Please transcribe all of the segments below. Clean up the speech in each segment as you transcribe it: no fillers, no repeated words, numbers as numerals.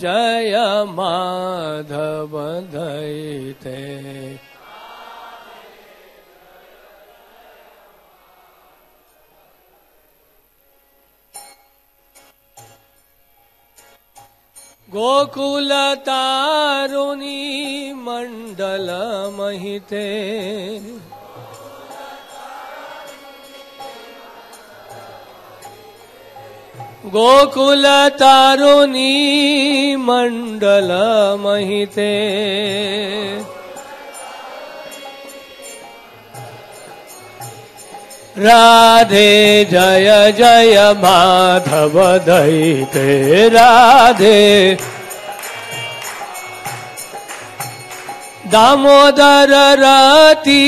जय माधव दयिते। गोकुल तारुणी मंडल महिते गोकुल तारुणी मंडल महिते राधे जय जय माधव दयिते राधे दामोदर रति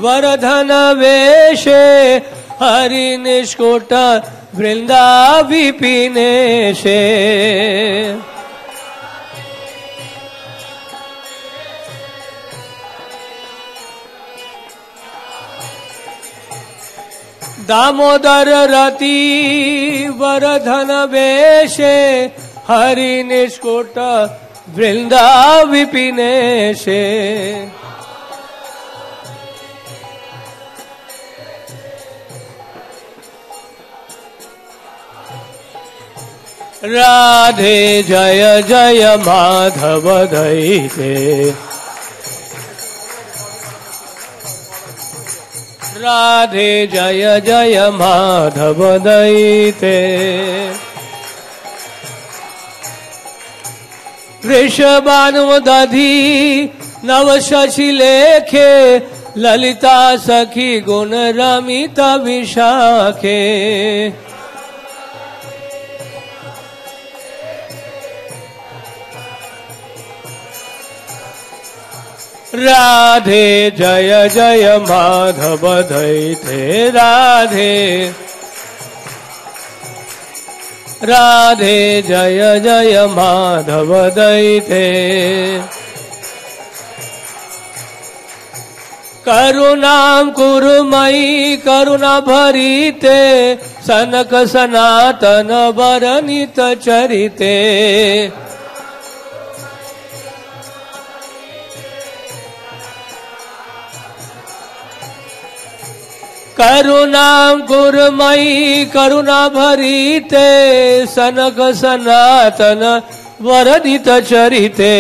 वरधन वेशे हरि निष्कुट वृंदा विपिनेशे दामोदर रति वरधन वेशे हरि निष्कुट वृंदा विपिनेशे राधे जय जय माधव दयिते राधे जय जय माधव दयिते वृषभानुदधि नव शशि लेखे ललिता सखी गुण रमित विशाखे राधे जय जय माधव दयिते राधे राधे जय जय माधव दयिते करुणां कुरुमयि करुणा भरिते सनक सनातन वरनित चरिते करुणां कुरुमयि करुणा भरिते सनक सनातन वरदित चरिते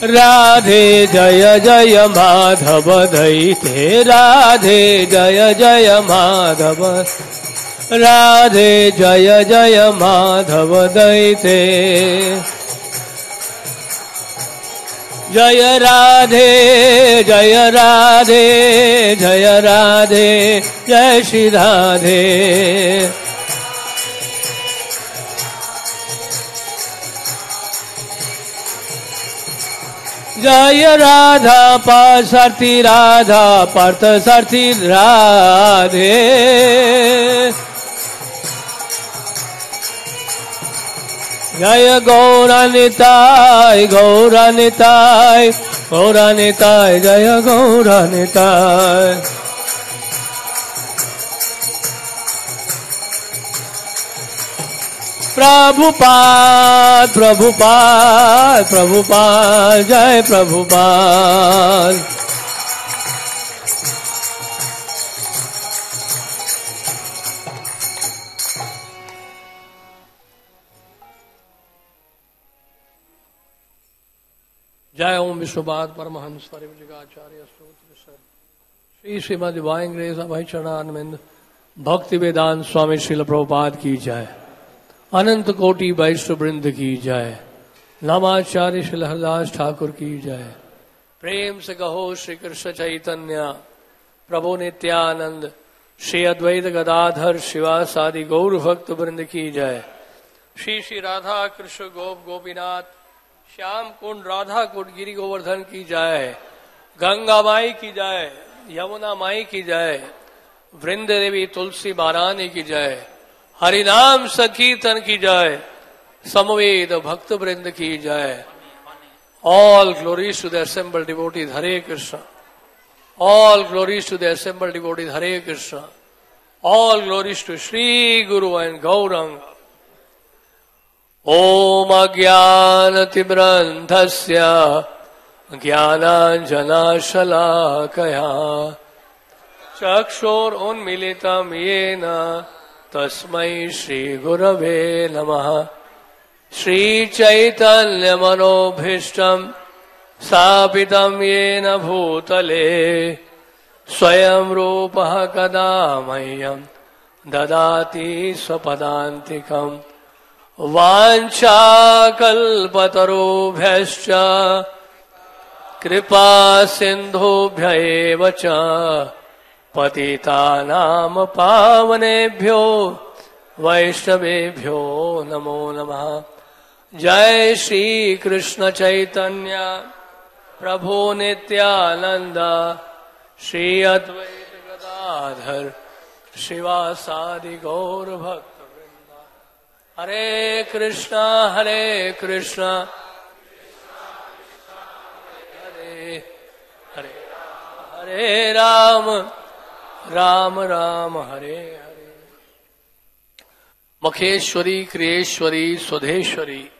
राधे जय जय माधव दयिते राधे जय जय माधव राधे जय जय माधव दयिते जय राधे जय राधे जय राधे जय श्री राधे जय राधा पार्थसारथी राधा पार्थसारथी राधे जय गौरानिताय गौरानिताय गौरानिताय जय गौरानिताय प्रभुपाद प्रभुपाद प्रभुपाद जय प्रभुपाद जय ओम विश्वपाद परमहंस परिव्राजकाचार्य स्तोत्र श्री श्रीमद् डिवाइन ग्रेस अभय चरणारविंद भक्ति वेदांत स्वामी श्रील प्रभुपाद की जय अनंत कोटि वैष्णव वृंद की जय नामाचार्य श्री हरदास ठाकुर की जय प्रेम से कहो श्री कृष्ण चैतन्य प्रभु नित्यानंद श्री अद्वैत गदाधर शिवासादि गौर भक्त वृंद की जय श्री श्री राधा कृष्ण गोप गोपीनाथ श्याम कुंड राधा कुंड गिरी गोवर्धन की जय गंगा माई की जय यमुना माई की जय वृंद देवी तुलसी महारानी की जय हरिनाम संकीर्तन की जय समवेद भक्त वृंद की जय all glories to the assembled devotees Hare Krishna All glories to the assembled devotees. Hare Krishna. All glories to Sri Guru and Gauranga. Om Ajnanatimirandhasya Jnananjanashalakaya Chakshur Unmilitam Yena Tasmai Shri Gurave Namaha. Shri Chaitanya Manobhishtam Sapitam Yena Bhutale Swayam Rupaha Kadamayam Dadati Swapadantikam Vancha Kalpatarubhyascha Kripa Sindhubhya eva cha Patitanam Pavanebhyo Vaishnavebhyo Namo Namaha. Jai Shri Krishna Chaitanya Prabhu Nityananda Shri Advaita Gadadhar Shivasadi Gaur Bhakta Vrinda. Hare Krishna Hare Krishna Hare Hare Hare Ram Ram Ram Hare Hare. Makheshwari Kriyeshwari Swadheshwari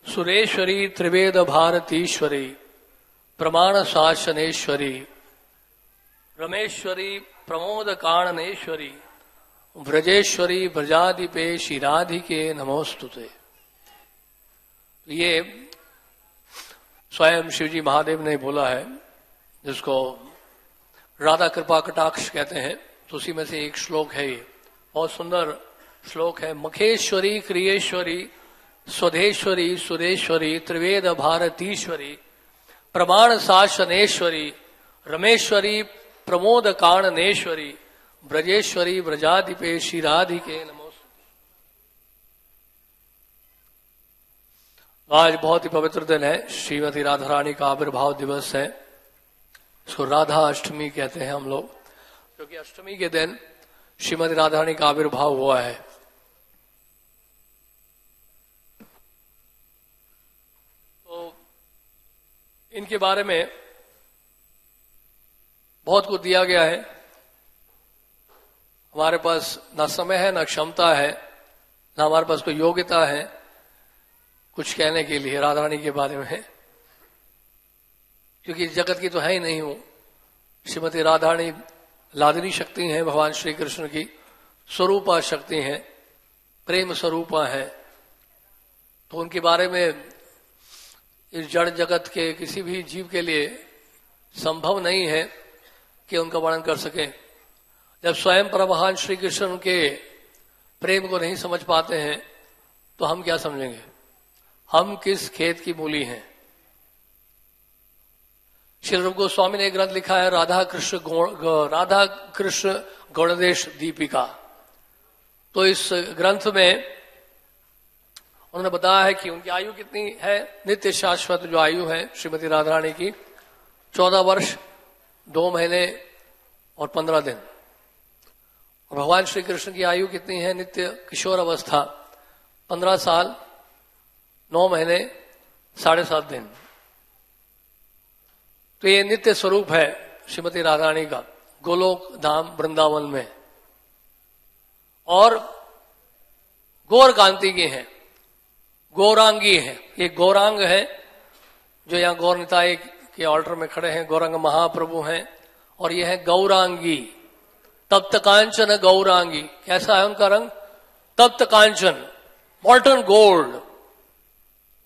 Sureshwari Triveda Bharatishwari Pramana Sashaneshwari Rameshwari Pramoda Karaneshwari Vrajeshwari Vrajadipe Radhike Namostute. ये स्वयं शिवजी महादेव ने बोला है, जिसको राधा कृपा कटाक्ष कहते हैं। तो उसी में से एक श्लोक है, ये बहुत सुंदर श्लोक है। मखेश्वरी क्रियेश्वरी स्वधेश्वरी सुरेश्वरी त्रिवेद भारतीश्वरी प्रमाण शासनेश्वरी रमेश्वरी प्रमोद कारणेश्वरी ब्रजेश्वरी ब्रजाधिपे श्रीराधिके नमोस्तुते। आज बहुत ही पवित्र दिन है, श्रीमती राधा रानी का आविर्भाव दिवस है। इसको राधा अष्टमी कहते हैं हम लोग, क्योंकि अष्टमी के दिन श्रीमती राधा रानी का आविर्भाव हुआ है। तो इनके बारे में बहुत कुछ दिया गया है। हमारे पास ना समय है, ना क्षमता है, ना हमारे पास कोई योग्यता है कुछ कहने के लिए राधा रानी के बारे में, क्योंकि जगत की तो है ही नहीं हूं। श्रीमती राधा रानी लादिनी शक्ति हैं, भगवान श्री कृष्ण की स्वरूपा शक्ति हैं, प्रेम स्वरूपा है। तो उनके बारे में इस जड़ जगत के किसी भी जीव के लिए संभव नहीं है कि उनका वर्णन कर सके। जब स्वयं भगवान श्री कृष्ण के प्रेम को नहीं समझ पाते हैं तो हम क्या समझेंगे? हम किस खेत की मूली हैं? श्री रूप गोस्वामी ने एक ग्रंथ लिखा है, राधा कृष्ण गौणदेश दीपिका। तो इस ग्रंथ में उन्होंने बताया है कि उनकी आयु कितनी है। नित्य शाश्वत जो आयु है श्रीमती राधा रानी की 14 वर्ष 2 महीने और 15 दिन। और भगवान श्री कृष्ण की आयु कितनी है? नित्य किशोर अवस्था 15 साल 9 महीने 7.5 दिन। तो ये नित्य स्वरूप है श्रीमती राधा रानी का गोलोक धाम वृंदावन में। और गौर कांति की है, गौरांगी है। ये गौरांग है जो यहाँ गौर निताय के ऑल्टर में खड़े हैं, गौरांग महाप्रभु हैं। और ये है गौरांगी, तप्त कांचन गौरांगी। कैसा है उनका रंग? तप्त कांचन, मॉल्टन गोल्ड।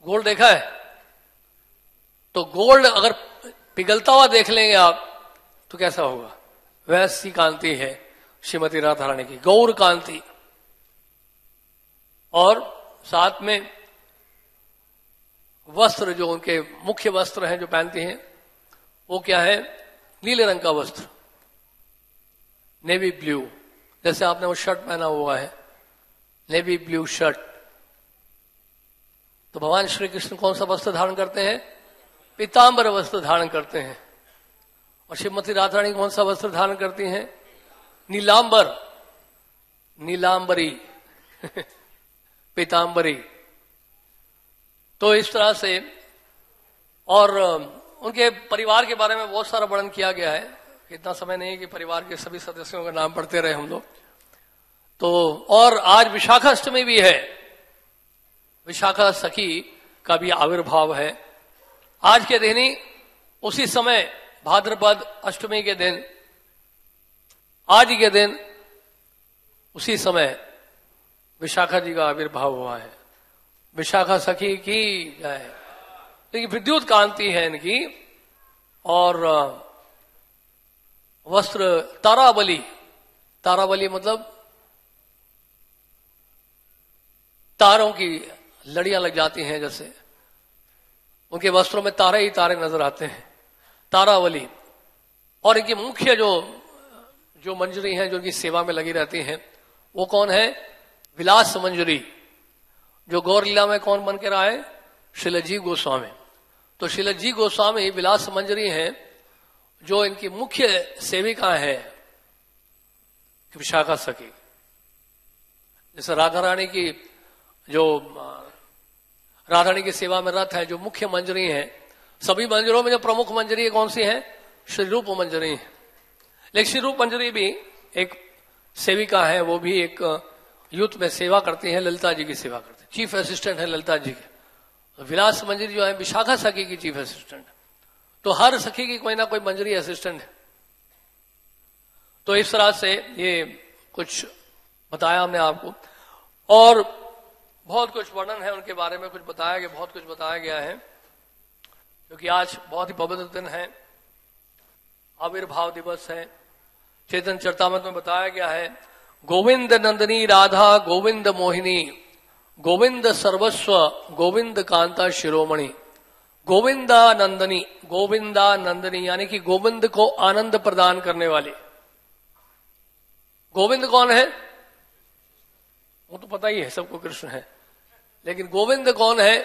गोल्ड देखा है? तो गोल्ड अगर पिघलता हुआ देख लेंगे आप तो कैसा होगा? वैसी कांति है श्रीमती राधा रानी की, गौर कांति। और साथ में वस्त्र, जो उनके मुख्य वस्त्र हैं जो पहनती हैं, वो क्या है? नीले रंग का वस्त्र, नेवी ब्लू। जैसे आपने वो शर्ट पहना हुआ है, नेवी ब्लू शर्ट। तो भगवान श्री कृष्ण कौन सा वस्त्र धारण करते हैं? पीतांबर वस्त्र धारण करते हैं। और श्रीमती राधा रानी कौन सा वस्त्र धारण करती हैं? नीलांबर, नीलांबरी पीतांबरी। तो इस तरह से। और उनके परिवार के बारे में बहुत सारा वर्णन किया गया है। इतना समय नहीं है कि परिवार के सभी सदस्यों का नाम पढ़ते रहे हम लोग। तो और आज विशाखा अष्टमी भी है, विशाखा सखी का भी आविर्भाव है। आज के दिन ही उसी समय भाद्रपद अष्टमी के दिन, आज के दिन उसी समय विशाखा जी का आविर्भाव हुआ है। विशाखा सखी की जय। देखिए विद्युत कांति है इनकी, और वस्त्र तारावली, तारावली मतलब तारों की लड़ियां लग जाती हैं, जैसे उनके वस्त्रों में तारे ही तारे नजर आते हैं, तारावली। और इनकी मुख्य जो मंजरी हैं जो उनकी सेवा में लगी रहती हैं, वो कौन है? विलास मंजरी। जो गौर लीला में कौन बन के आए? श्रीलजीव गोस्वामी। तो श्रीलजीव गोस्वामी विलास मंजरी हैं, जो इनकी मुख्य सेविका है विशाखा सखी। जैसे राधा रानी की जो राधा रानी की सेवा में रथ है, जो मुख्य मंजरी है, सभी मंजरों में जो प्रमुख मंजरी कौन सी है? श्री रूप मंजरी है। लेकिन श्री रूप मंजरी भी एक सेविका है, वो भी एक युद्ध में सेवा करती है, ललिता जी की सेवा करती है, चीफ असिस्टेंट है ललिता जी के। विलास मंजरी जो है विशाखा सखी की चीफ असिस्टेंट है। तो हर सखी की कोई ना कोई मंजरी असिस्टेंट है। तो इस तरह से ये कुछ बताया हमने आपको, और बहुत कुछ वर्णन है उनके बारे में, कुछ बताया गया, बहुत कुछ बताया गया है, क्योंकि आज बहुत ही पवित्र दिन है, आविर्भाव दिवस है। चैतन्य चरितामृत में बताया गया है, गोविंद नंदिनी राधा गोविंद मोहिनी, गोविंद सर्वस्व गोविंद कांता शिरोमणि। गोविंदा नंदनी, गोविंदा नंदनी यानी कि गोविंद को आनंद प्रदान करने वाली। गोविंद कौन है? वो तो पता ही है सबको, कृष्ण है। लेकिन गोविंद कौन है?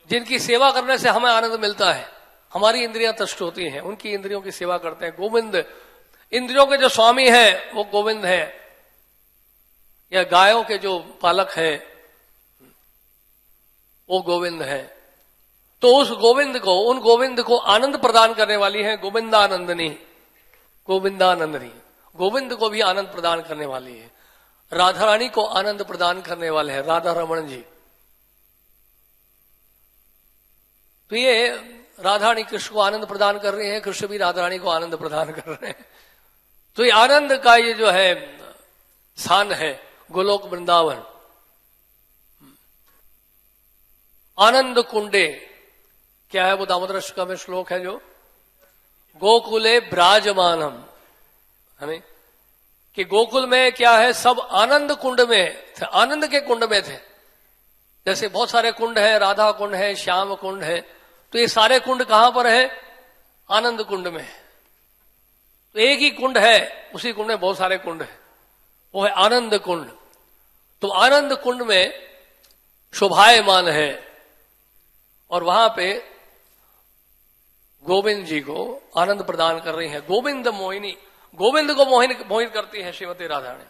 जिनकी सेवा करने से हमें आनंद मिलता है, हमारी इंद्रियां तुष्ट होती हैं, उनकी इंद्रियों की सेवा करते हैं। गोविंद इंद्रियों के जो स्वामी हैं वो गोविंद है, या गायों के जो पालक हैं वो गोविंद है। तो उस गोविंद को, उन गोविंद को आनंद प्रदान करने वाली है गोविंदानंदनी। गोविंदानंदनी गोविंद को भी आनंद प्रदान करने वाली है। राधा रानी को आनंद प्रदान करने वाले हैं राधा रमण जी। तो ये राधा रानी कृष्ण को आनंद प्रदान कर रही हैं, कृष्ण भी राधा रानी को आनंद प्रदान कर रहे हैं। तो ये आनंद का ये जो है स्थान है गोलोक वृंदावन। आनंद कुंडे क्या है? वो दामोदर अष्टकम में श्लोक है जो गोकुले ब्राजमानम, हमें कि गोकुल में क्या है, सब आनंद कुंड में थे, आनंद के कुंड में थे। जैसे बहुत सारे कुंड है, राधा कुंड है, श्याम कुंड है, तो ये सारे कुंड कहां पर है? आनंद कुंड में। तो एक ही कुंड है, उसी कुंड में बहुत सारे कुंड है, वो है आनंद कुंड। तो आनंद कुंड में शोभायमान है, और वहां पे गोविंद जी को आनंद प्रदान कर रही है। गोविंद मोहिनी, गोविंद को मोहित करती है श्रीमती राधा रानी।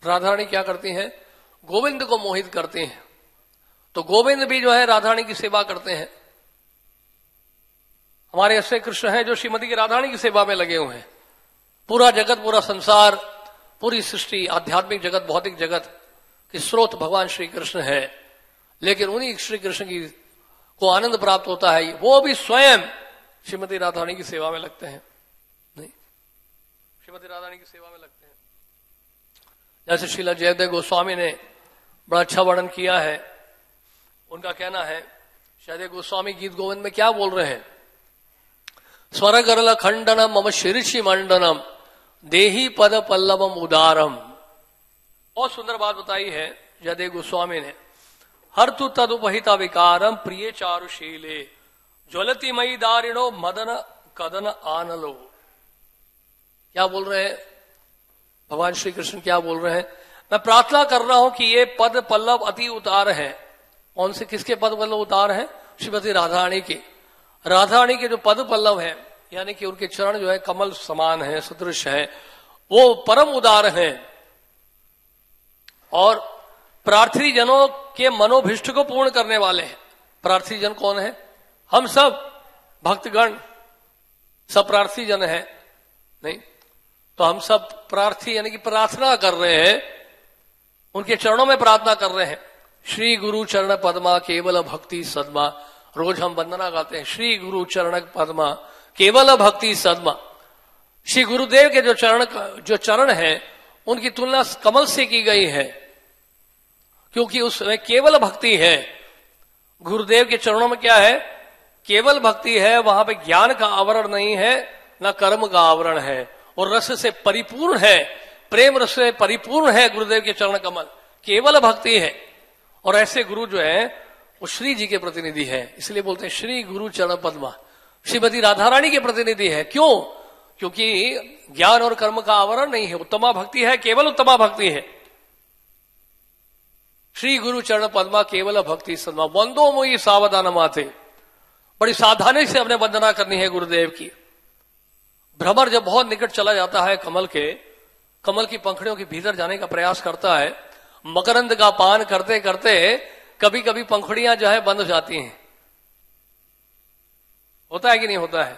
राधा रानी क्या करती हैं? गोविंद को मोहित करती हैं। तो गोविंद भी जो है राधा रानी की सेवा करते हैं। हमारे ऐसे कृष्ण हैं जो श्रीमती की राधा रानी की सेवा में लगे हुए हैं। पूरा जगत, पूरा संसार, पूरी सृष्टि, आध्यात्मिक जगत, भौतिक जगत की स्रोत भगवान श्री कृष्ण है। लेकिन उन्हीं श्री कृष्ण की को आनंद प्राप्त होता है, वो भी स्वयं श्रीमती राधा रानी की सेवा में लगते हैं। नहीं, श्रीमती राधा रानी की सेवा में लगते हैं। जैसे श्रीला जयदेव गोस्वामी ने बड़ा अच्छा वर्णन किया है। उनका कहना है, जयदेव गोस्वामी गीत गोविंद में क्या बोल रहे हैं? स्वर गरल खंडनम मम शीर्षि मंडनम देही पद पल्लवम उदारम। बहुत सुंदर बात बताई है जयदेव गोस्वामी ने। हर तु तदुपहिता विकारम प्रिय चारुशीले ज्वलती मई दारिणो मदन कदन आनलो। क्या बोल रहे हैं भगवान श्री कृष्ण? क्या बोल रहे हैं? मैं प्रार्थना कर रहा हूं कि ये पद पल्लव अति उतार है। कौन से, किसके पद पल्लव उतार है? श्रीमती राधा रानी के। राधा रानी के जो पद पल्लव है, यानी कि उनके चरण जो है कमल समान है, सदृश है, वो परम उदार हैं, और प्रार्थी जनों के मनोभिष्ट को पूर्ण करने वाले हैं। प्रार्थी जन कौन है? हम सब भक्तगण, सब प्रार्थी जन है नहीं, तो हम सब प्रार्थी यानी कि प्रार्थना कर रहे हैं, उनके चरणों में प्रार्थना कर रहे हैं। श्री गुरु चरण पद्मा केवल भक्ति सदमा, रोज हम वंदना गाते हैं, श्री गुरु चरण पद्मा केवल भक्ति सदमा। श्री गुरुदेव के जो चरण है उनकी तुलना कमल से की गई है, क्योंकि उसमें केवल भक्ति है। गुरुदेव के चरणों में क्या है? केवल भक्ति है, वहां पे ज्ञान का आवरण नहीं है, ना कर्म का आवरण है, और रस से परिपूर्ण है, प्रेम रस से परिपूर्ण है गुरुदेव के चरण कमल, केवल भक्ति है। और ऐसे गुरु जो है वो श्री जी के प्रतिनिधि है, इसलिए बोलते हैं श्री गुरु चरण पद्मा। श्रीमती राधा रानी के प्रतिनिधि है। क्यों? क्योंकि ज्ञान और कर्म का आवरण नहीं है, उत्तमा भक्ति है, केवल उत्तमा भक्ति है। श्री गुरु चरण पद्मा केवल भक्ति सदमा, वंदो मोई सावधान माथे, बड़ी सावधानी से अपने वंदना करनी है गुरुदेव की। भ्रमर जब बहुत निकट चला जाता है कमल की पंखड़ियों के भीतर जाने का प्रयास करता है, मकरंद का पान करते करते कभी कभी पंखुड़ियां जो है बंद हो जाती हैं। होता है कि नहीं होता है?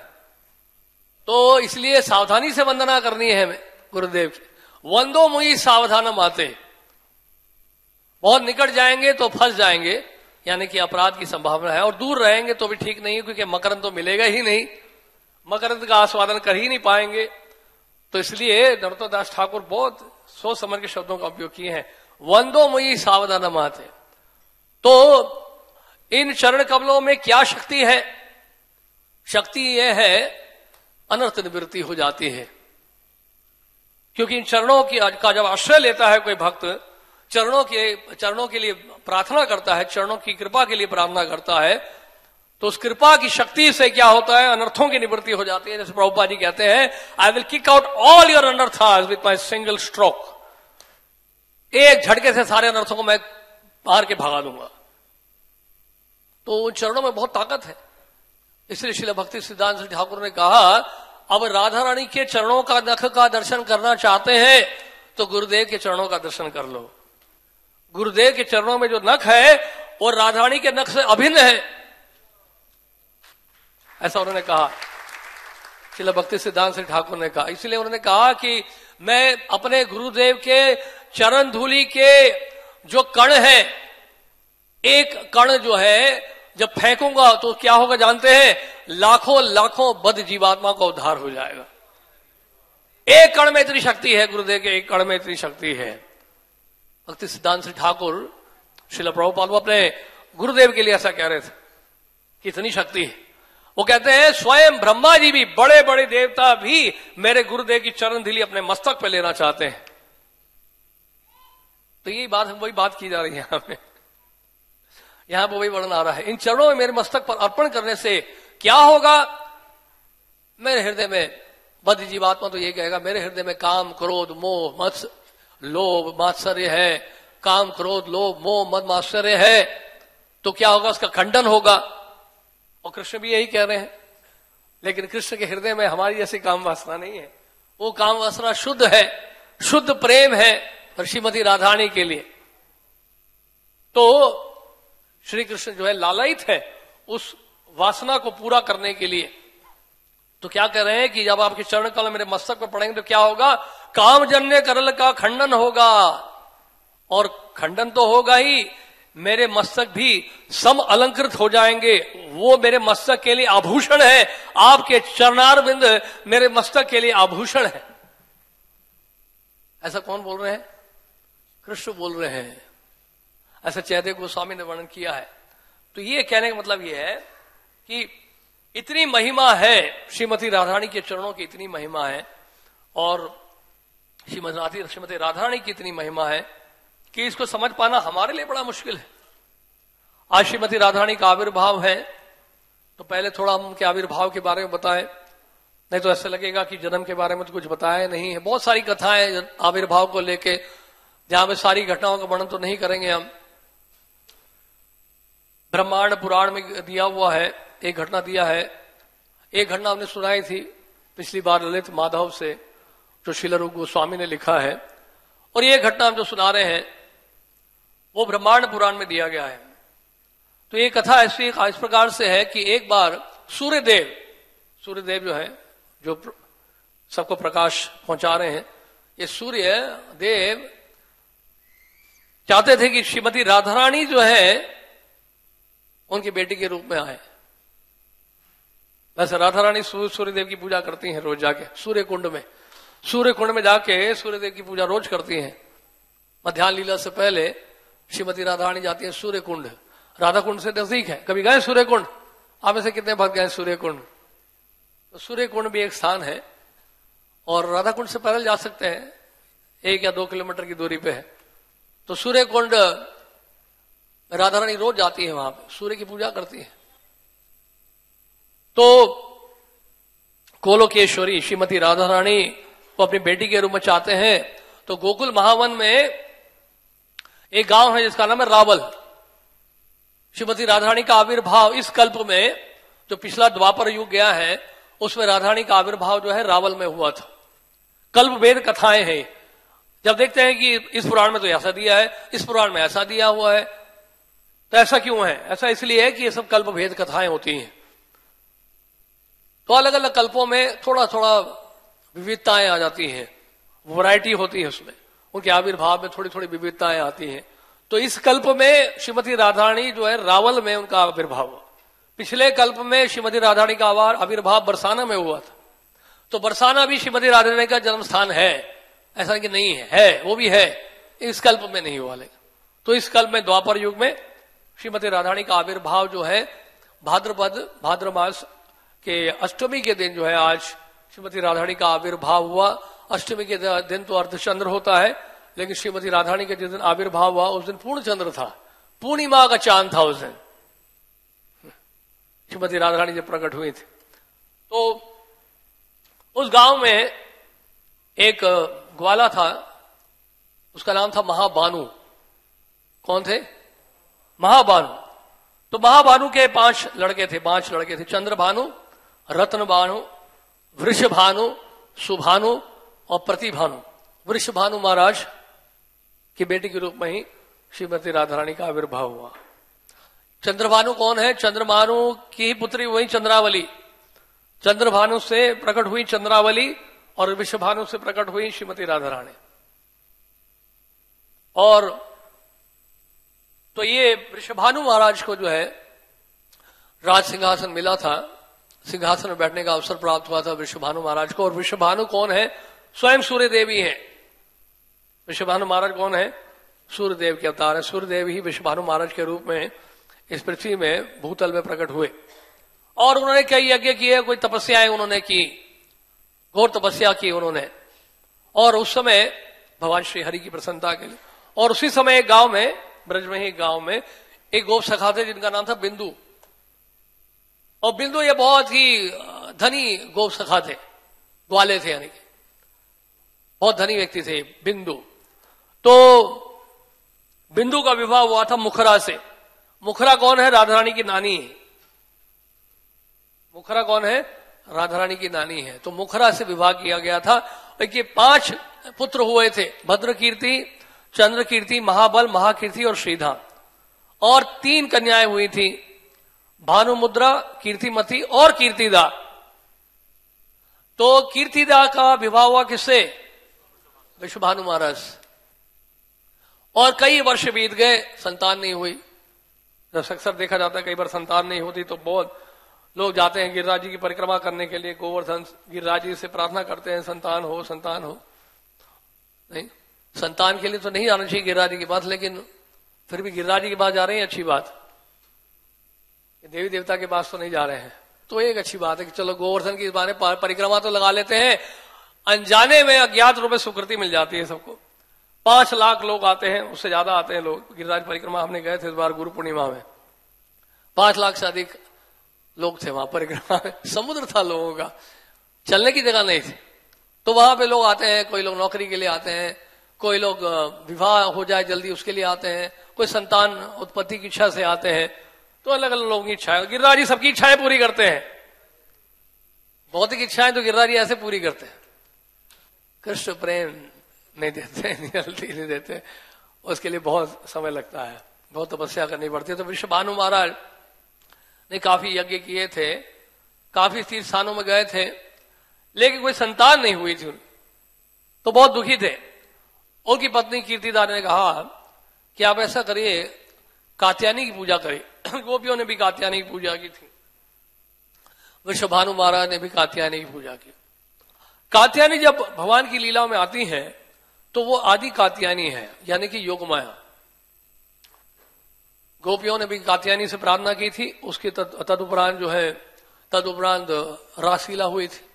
तो इसलिए सावधानी से वंदना करनी है हमें गुरुदेव की। वंदो मुई सावधान माते, बहुत निकट जाएंगे तो फंस जाएंगे, यानी कि अपराध की संभावना है, और दूर रहेंगे तो भी ठीक नहीं, क्योंकि मकरंद तो मिलेगा ही नहीं, मकरंद का आस्वादन कर ही नहीं पाएंगे। तो इसलिए नरोत्तम दास ठाकुर बहुत सोच समझ के शब्दों का उपयोग किए हैं, वंदो मुई सावधान माते। तो इन चरण कमलों में क्या शक्ति है? शक्ति यह है अनर्थ निवृत्ति हो जाती है, क्योंकि इन चरणों की का जब आश्रय लेता है कोई भक्त, चरणों के लिए प्रार्थना करता है, चरणों की कृपा के लिए प्रार्थना करता है, तो उस कृपा की शक्ति से क्या होता है? अनर्थों की निवृत्ति हो जाती है। जैसे प्रभुपाद जी कहते हैं, I will kick out all your अनर्थास विथ माई सिंगल स्ट्रोक, एक झटके से सारे अनर्थों को मैं मार के भगा दूंगा। तो उन चरणों में बहुत ताकत है। इसलिए श्रील भक्ति सिद्धांत ठाकुर ने कहा, अब राधा रानी के चरणों का नख का दर्शन करना चाहते हैं तो गुरुदेव के चरणों का दर्शन कर लो। गुरुदेव के चरणों में जो नख है वो राधा रानी के नख से अभिन्न है, ऐसा उन्होंने कहा, श्रील भक्ति सिद्धांत ठाकुर ने कहा। इसलिए उन्होंने कहा कि मैं अपने गुरुदेव के चरण धूलि के जो कण है, एक कण जो है जब फेंकूंगा तो क्या होगा जानते हैं? लाखों लाखों बद्ध जीवात्मा का उद्धार हो जाएगा। एक कण में इतनी शक्ति है, गुरुदेव के एक कण में इतनी शक्ति है। भक्ति सिद्धांत श्री ठाकुर श्रील प्रभुपाद अपने गुरुदेव के लिए ऐसा कह रहे थे कि इतनी शक्ति है। वो कहते हैं स्वयं ब्रह्मा जी भी, बड़े बड़े देवता भी मेरे गुरुदेव की चरण धूलि अपने मस्तक पे लेना चाहते हैं। तो यही बात, वही बात की जा रही है यहां पे, यहां पर वही वर्णन आ रहा है। इन चरणों में मेरे मस्तक पर अर्पण करने से क्या होगा? मेरे हृदय में बद्ध जीवात्मा तो ये कहेगा, मेरे हृदय में काम क्रोध मोह मत्स्य लोभ मात्सर्य है, काम क्रोध लोभ मोह मद मात्सर्य है, तो क्या होगा? उसका खंडन होगा। और कृष्ण भी यही कह रहे हैं, लेकिन कृष्ण के हृदय में हमारी जैसी काम वासना नहीं है। वो काम वासना शुद्ध है, शुद्ध प्रेम है श्रीमती राधारानी के लिए। तो श्री कृष्ण जो है लालायित है उस वासना को पूरा करने के लिए। तो क्या कह रहे हैं कि जब आपके चरण कमल मेरे मस्तक पर पड़ेंगे तो क्या होगा? कामजन्य करल का खंडन होगा, और खंडन तो होगा ही, मेरे मस्तक भी सम अलंकृत हो जाएंगे। वो मेरे मस्तक के लिए आभूषण है, आपके चरणारविंद मेरे मस्तक के लिए आभूषण है। ऐसा कौन बोल रहे हैं? कृष्ण बोल रहे हैं। ऐसा जयदेव गोस्वामी ने वर्णन किया है। तो ये कहने का मतलब ये है कि इतनी महिमा है श्रीमती राधारानी के चरणों की, इतनी महिमा है, और श्रीमती राधारानी की इतनी महिमा है कि इसको समझ पाना हमारे लिए बड़ा मुश्किल है। आज श्रीमती राधारानी का आविर्भाव है, तो पहले थोड़ा हम उनके आविर्भाव के बारे में बताएं, नहीं तो ऐसा लगेगा कि जन्म के बारे में तो कुछ बताया नहीं है। बहुत सारी कथाएं आविर्भाव को लेके, जहां में सारी घटनाओं का वर्णन तो नहीं करेंगे हम। ब्रह्मांड पुराण में दिया हुआ है, एक घटना दिया है। एक घटना हमने सुनाई थी पिछली बार ललित माधव से, जो श्रील रूप गोस्वामी ने लिखा है, और ये घटना हम जो सुना रहे हैं वो ब्रह्मांड पुराण में दिया गया है। तो ये कथा ऐसी इस प्रकार से है कि एक बार सूर्यदेव जो है जो सबको प्रकाश पहुंचा रहे हैं, ये सूर्य देव चाहते थे कि श्रीमती राधा रानी जो है उनकी बेटी के रूप में आए। वैसे राधा रानी सूर्यदेव की पूजा करती हैं रोज जाके सूर्य कुंड में जाके सूर्यदेव की पूजा रोज करती हैं। मध्याह्न लीला से पहले श्रीमती राधा रानी जाती है सूर्य कुंड। राधा कुंड से नजदीक है, कभी गए सूर्य कुंड? आप में से कितने भक्त गए सूर्य कुंड? तो सूर्य कुंड भी एक स्थान है और राधा कुंड से पैदल जा सकते हैं, 1 या 2 किलोमीटर की दूरी पे है। तो सूर्य कुंड राधा रानी रोज जाती है, वहां पे सूर्य की पूजा करती है। तो गोलोकेश्वरी श्रीमती राधा रानी को अपनी बेटी के रूप में चाहते हैं। तो गोकुल महावन में एक गांव है जिसका नाम है रावल। श्रीमती राधा रानी का आविर्भाव इस कल्प में, जो पिछला द्वापर युग गया है, उसमें राधा रानी का आविर्भाव जो है रावल में हुआ था। कल्प वेद कथाएं हैं। जब देखते हैं कि इस पुराण में तो ऐसा दिया है, इस पुराण में ऐसा दिया हुआ है, तो ऐसा क्यों है? ऐसा इसलिए है कि ये सब कल्प भेद कथाएं होती हैं। तो अलग अलग कल्पों में थोड़ा थोड़ा विविधताएं आ जाती हैं, वैरायटी होती है उसमें, उनके आविर्भाव में थोड़ी थोड़ी विविधताएं आती हैं। तो इस कल्प में श्रीमती राधारानी जो है रावल में उनका आविर्भाव हुआ। पिछले कल्प में श्रीमती राधारानी का आविर्भाव बरसाना में हुआ था। तो बरसाना भी श्रीमती राधारानी का जन्म स्थान है, ऐसा कि नहीं है, वो भी है, इस कल्प में नहीं हुआ। लेकिन तो इस कल्प में द्वापर युग में श्रीमती राधारानी का आविर्भाव जो है भाद्र मास के अष्टमी के दिन जो है आज श्रीमती राधारानी का आविर्भाव हुआ। अष्टमी के दिन तो अर्धचंद्र होता है, लेकिन श्रीमती राधारानी के जिस दिन आविर्भाव हुआ उस दिन पूर्ण चंद्र था, पूर्णिमा का चांद था उस दिन श्रीमती राधारानी जब प्रकट हुई थी। तो उस गांव में एक ग्वाला था, उसका नाम था महाबानु। कौन थे? महाबानु। तो महाबानु के 5 लड़के थे, चंद्रभानु, रत्नभानु, वृषभानु, सुभानु और प्रतिभानु। वृषभानु महाराज की बेटी के रूप में ही श्रीमती राधारानी का आविर्भाव हुआ। चंद्रभानु कौन है? चंद्रभानु की पुत्री वही चंद्रावली। चंद्रभानु से प्रकट हुई चंद्रावली और वृषभानु से प्रकट हुई श्रीमती राधारानी। और तो ये वृषभानु महाराज को जो है राज सिंहासन मिला था, सिंहासन में बैठने का अवसर प्राप्त हुआ था वृषभानु महाराज को। और वृषभानु कौन है? स्वयं सूर्यदेव ही है। वृषभानु महाराज कौन है? सूर्यदेव के अवतार है। सूर्यदेव ही वृषभानु महाराज के रूप में इस पृथ्वी में भूतल में प्रकट हुए। और उन्होंने कई यज्ञ किए, कोई तपस्याएं उन्होंने की, घोर तपस्या की उन्होंने। और उस समय भगवान श्री हरि की प्रसन्नता के लिए, और उसी समय एक गांव में, ब्रज में ही गांव में एक गोप सखा थे जिनका नाम था बिंदु। और बिंदु ये बहुत ही धनी गोप सखा थे, ग्वाले थे, यानी कि बहुत धनी व्यक्ति थे बिंदु। तो बिंदु का विवाह हुआ था मुखरा से। मुखरा कौन है? राधारानी की नानी है। मुखरा कौन है? राधारानी की नानी है। तो मुखरा से विवाह किया गया था। देखिए 5 पुत्र हुए थे, भद्रकीर्ति, चंद्रकीर्ति, महाबल, महाकीर्ति और श्रीधा। और 3 कन्याएं हुई थी, भानुमुद्रा, कीर्तिमती और कीर्तिदा। तो कीर्तिदा का विवाह हुआ किससे? वृषभानु महाराज। और कई वर्ष बीत गए, संतान नहीं हुई। जब अक्सर देखा जाता है कई बार संतान नहीं होती तो बहुत लोग जाते हैं गिरिराज जी की परिक्रमा करने के लिए, गोवर्धन गिरिराज जी से प्रार्थना करते हैं संतान हो, संतान हो। नहीं, संतान के लिए तो नहीं आना चाहिए गिरिराज जी के पास, लेकिन फिर भी गिरिराज जी के पास जा रहे हैं, अच्छी बात। देवी देवता के पास तो नहीं जा रहे हैं, तो एक अच्छी बात है कि चलो गोवर्धन की बारे परिक्रमा तो लगा लेते हैं। अनजाने में अज्ञात रूप में सुकृति मिल जाती है सबको। 5 लाख लोग आते हैं, उससे ज्यादा आते हैं लोग गिरिराज परिक्रमा। हमने गए थे इस बार गुरु पूर्णिमा में, 5 लाख से अधिक लोग थे वहां परिक्रमा में। समुद्र था लोगों का, चलने की जगह नहीं थी। तो वहां पे लोग आते हैं, कोई लोग नौकरी के लिए आते हैं, कोई लोग विवाह हो जाए जल्दी उसके लिए आते हैं, कोई संतान उत्पत्ति की इच्छा से आते हैं। तो अलग अलग लोगों की इच्छाएं, गिरिराज जी सबकी इच्छाएं पूरी करते हैं। भौतिक इच्छाएं तो गिरिराज जी ऐसे पूरी करते हैं, कृष्ण प्रेम नहीं देते, जल्दी नहीं देते, उसके लिए बहुत समय लगता है, बहुत तपस्या करनी पड़ती है। तो वृषभानु महाराज ने काफी यज्ञ किए थे, काफी तीर्थ स्थानों में गए थे, लेकिन कोई संतान नहीं हुई थी। तो बहुत दुखी थे। उनकी पत्नी कीर्तिदा ने कहा कि आप ऐसा करिए, कात्यायनी की पूजा करिए। गोपियों ने भी कात्यायनी की पूजा की थी, वृषभानु महाराज ने भी कात्यायनी की पूजा की। कात्यायनी जब भगवान की लीलाओं में आती हैं तो वो आदि कात्यायनी है, यानी कि योग माया। गोपियों ने भी कात्यायनी से प्रार्थना की थी, उसके तदुपरांत जो है तदुपरांत रासलीला हुई थी।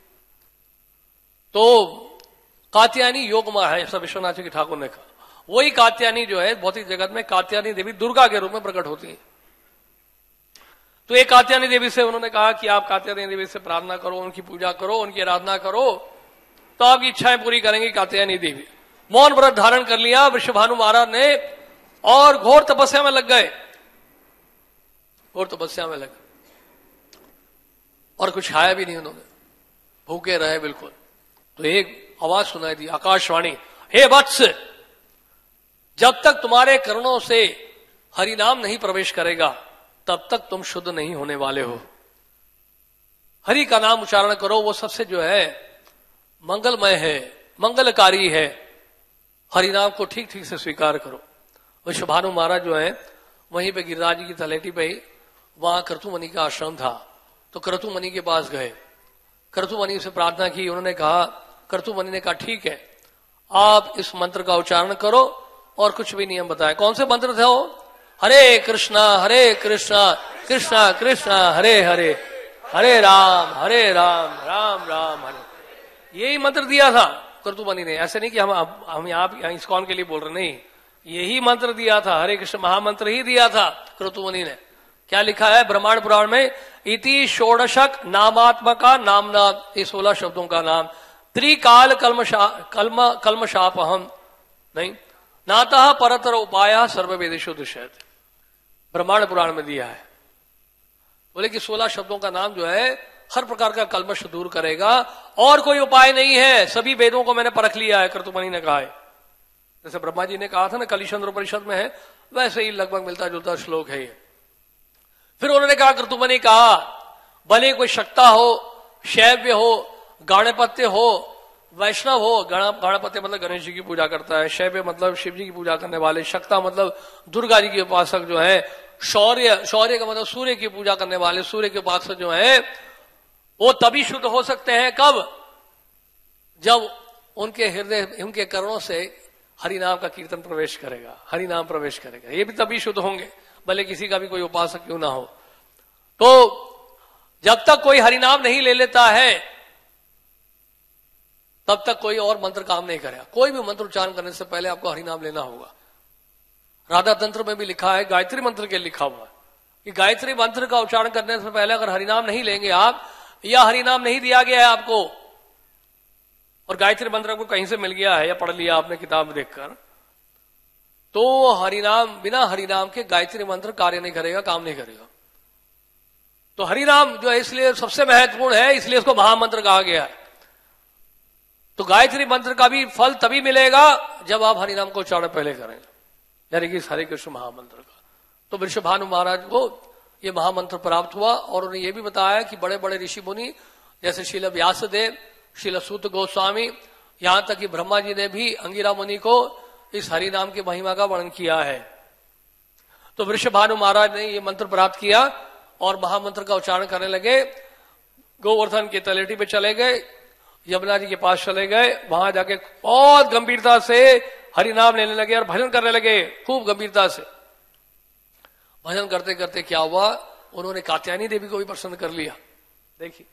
तो कात्यायनी योग माया है, ऐसा विश्वनाथ जी ठाकुर ने कहा। वही कात्यायनी जो है भौतिक जगत में कात्यायनी देवी दुर्गा के रूप में प्रकट होती है। तो एक कात्यायनी देवी से उन्होंने कहा कि आप कात्यायनी देवी से प्रार्थना करो, उनकी पूजा करो, उनकी आराधना करो, तो आपकी इच्छाएं पूरी करेंगी कात्यायनी देवी। मौन व्रत धारण कर लिया वृषभानु महाराज ने और घोर तपस्या में लग गए। घोर तपस्या में लगे और कुछ खाया भी नहीं उन्होंने, भूखे रहे बिल्कुल। तो एक आवाज सुनाई दी, आकाशवाणी, हे वत्स, जब तक तुम्हारे कर्णों से हरिनाम नहीं प्रवेश करेगा तब तक तुम शुद्ध नहीं होने वाले हो। हरि का नाम उच्चारण करो, वो सबसे जो है मंगलमय है, मंगलकारी है। हरिनाम को ठीक ठीक से स्वीकार करो। वृषभानु महाराज जो है वहीं पे गिरिराज जी की तलेटी पे ही वहां क्रतुमणि का आश्रम था। तो क्रतुमणि के पास गए, क्रतुमणि से प्रार्थना की। उन्होंने कहा, क्रतुमणि ने कहा ठीक है, आप इस मंत्र का उच्चारण करो और कुछ भी नियम बताए। कौन से मंत्र थे वो? हरे कृष्णा कृष्णा कृष्णा हरे हरे, हरे राम राम राम हरे। यही मंत्र दिया था क्रतुमणि ने। ऐसे नहीं कि हम यहाँ इस्कॉन के लिए बोल रहे, नहीं, यही मंत्र दिया था, हरे कृष्ण महामंत्र ही दिया था क्रतुमणि ने। क्या लिखा है ब्रह्मांड पुराण में? इति षोडशक नामात्मका नामना, ये 16 शब्दों का नाम। त्रिकाल कल्मशापहम नहीं नातः परतर उपाय सर्ववेदेषु दुष्यते, ब्रह्मांड पुराण में दिया है। बोले कि 16 शब्दों का नाम जो है हर प्रकार का कल्मश दूर करेगा और कोई उपाय नहीं है। सभी वेदों को मैंने परख लिया है, क्रतुमणि ने कहा है। जैसे ब्रह्मा जी ने कहा था ना, कलिचंद्र उपनिषद में है, वैसे ही लगभग मिलता जुलता श्लोक है ये। फिर उन्होंने कहा, क्रतुमणि कहा, भले कोई शक्ता हो, शैव्य हो, गाणपत्य हो, वैष्णव हो। गाणपत्य मतलब गणेश जी की पूजा करता है, शैव्य मतलब शिव जी की पूजा करने वाले, शक्ता मतलब दुर्गा जी के उपासक जो है, शौर्य का मतलब सूर्य की पूजा करने वाले, सूर्य के उपासक जो है वो तभी शुद्ध हो सकते हैं। कब? जब उनके हृदय, उनके कर्णों से हरिनाम का कीर्तन प्रवेश करेगा, हरिनाम प्रवेश करेगा, ये भी तभी शुद्ध होंगे, भले किसी का भी कोई उपासक क्यों ना हो। तो जब तक कोई हरिनाम नहीं ले लेता है तब तक कोई और मंत्र काम नहीं करेगा। कोई भी मंत्र उच्चारण करने से पहले आपको हरिनाम लेना होगा। राधा तंत्र में भी लिखा है, गायत्री मंत्र के लिखा हुआ है कि गायत्री मंत्र का उच्चारण करने से पहले अगर हरिनाम नहीं लेंगे आप, या हरिनाम नहीं दिया गया है आपको, और गायत्री मंत्र को कहीं से मिल गया है या पढ़ लिया आपने किताब में देखकर, तो हरिनाम, बिना हरिनाम के गायत्री मंत्र कार्य नहीं करेगा, काम नहीं करेगा। तो हरिनाम जो है इसलिए सबसे महत्वपूर्ण है, इसलिए इसको महामंत्र कहा गया है। तो गायत्री मंत्र का भी फल तभी मिलेगा जब आप हरिनाम को उच्चारण पहले करें, यानी कि हरे कृष्ण महामंत्र का। तो वृषभानु महाराज को ये महामंत्र प्राप्त हुआ और उन्हें यह भी बताया कि बड़े बड़े ऋषि मुनि जैसे श्रील व्यासदेव, श्रील सूत गोस्वामी, यहां तक कि ब्रह्मा जी ने भी अंगिरा मुनि को इस हरिनाम की महिमा का वर्णन किया है। तो वृषभानु महाराज ने ये मंत्र प्राप्त किया और महामंत्र का उच्चारण करने लगे। गोवर्धन की तलेटी पे चले गए, यमुना जी के पास चले गए, वहां जाके बहुत गंभीरता से हरिनाम लेने लगे और भजन करने लगे, खूब गंभीरता से भजन करते करते क्या हुआ, उन्होंने कात्यायनी देवी को भी प्रसन्न कर लिया। देखिए,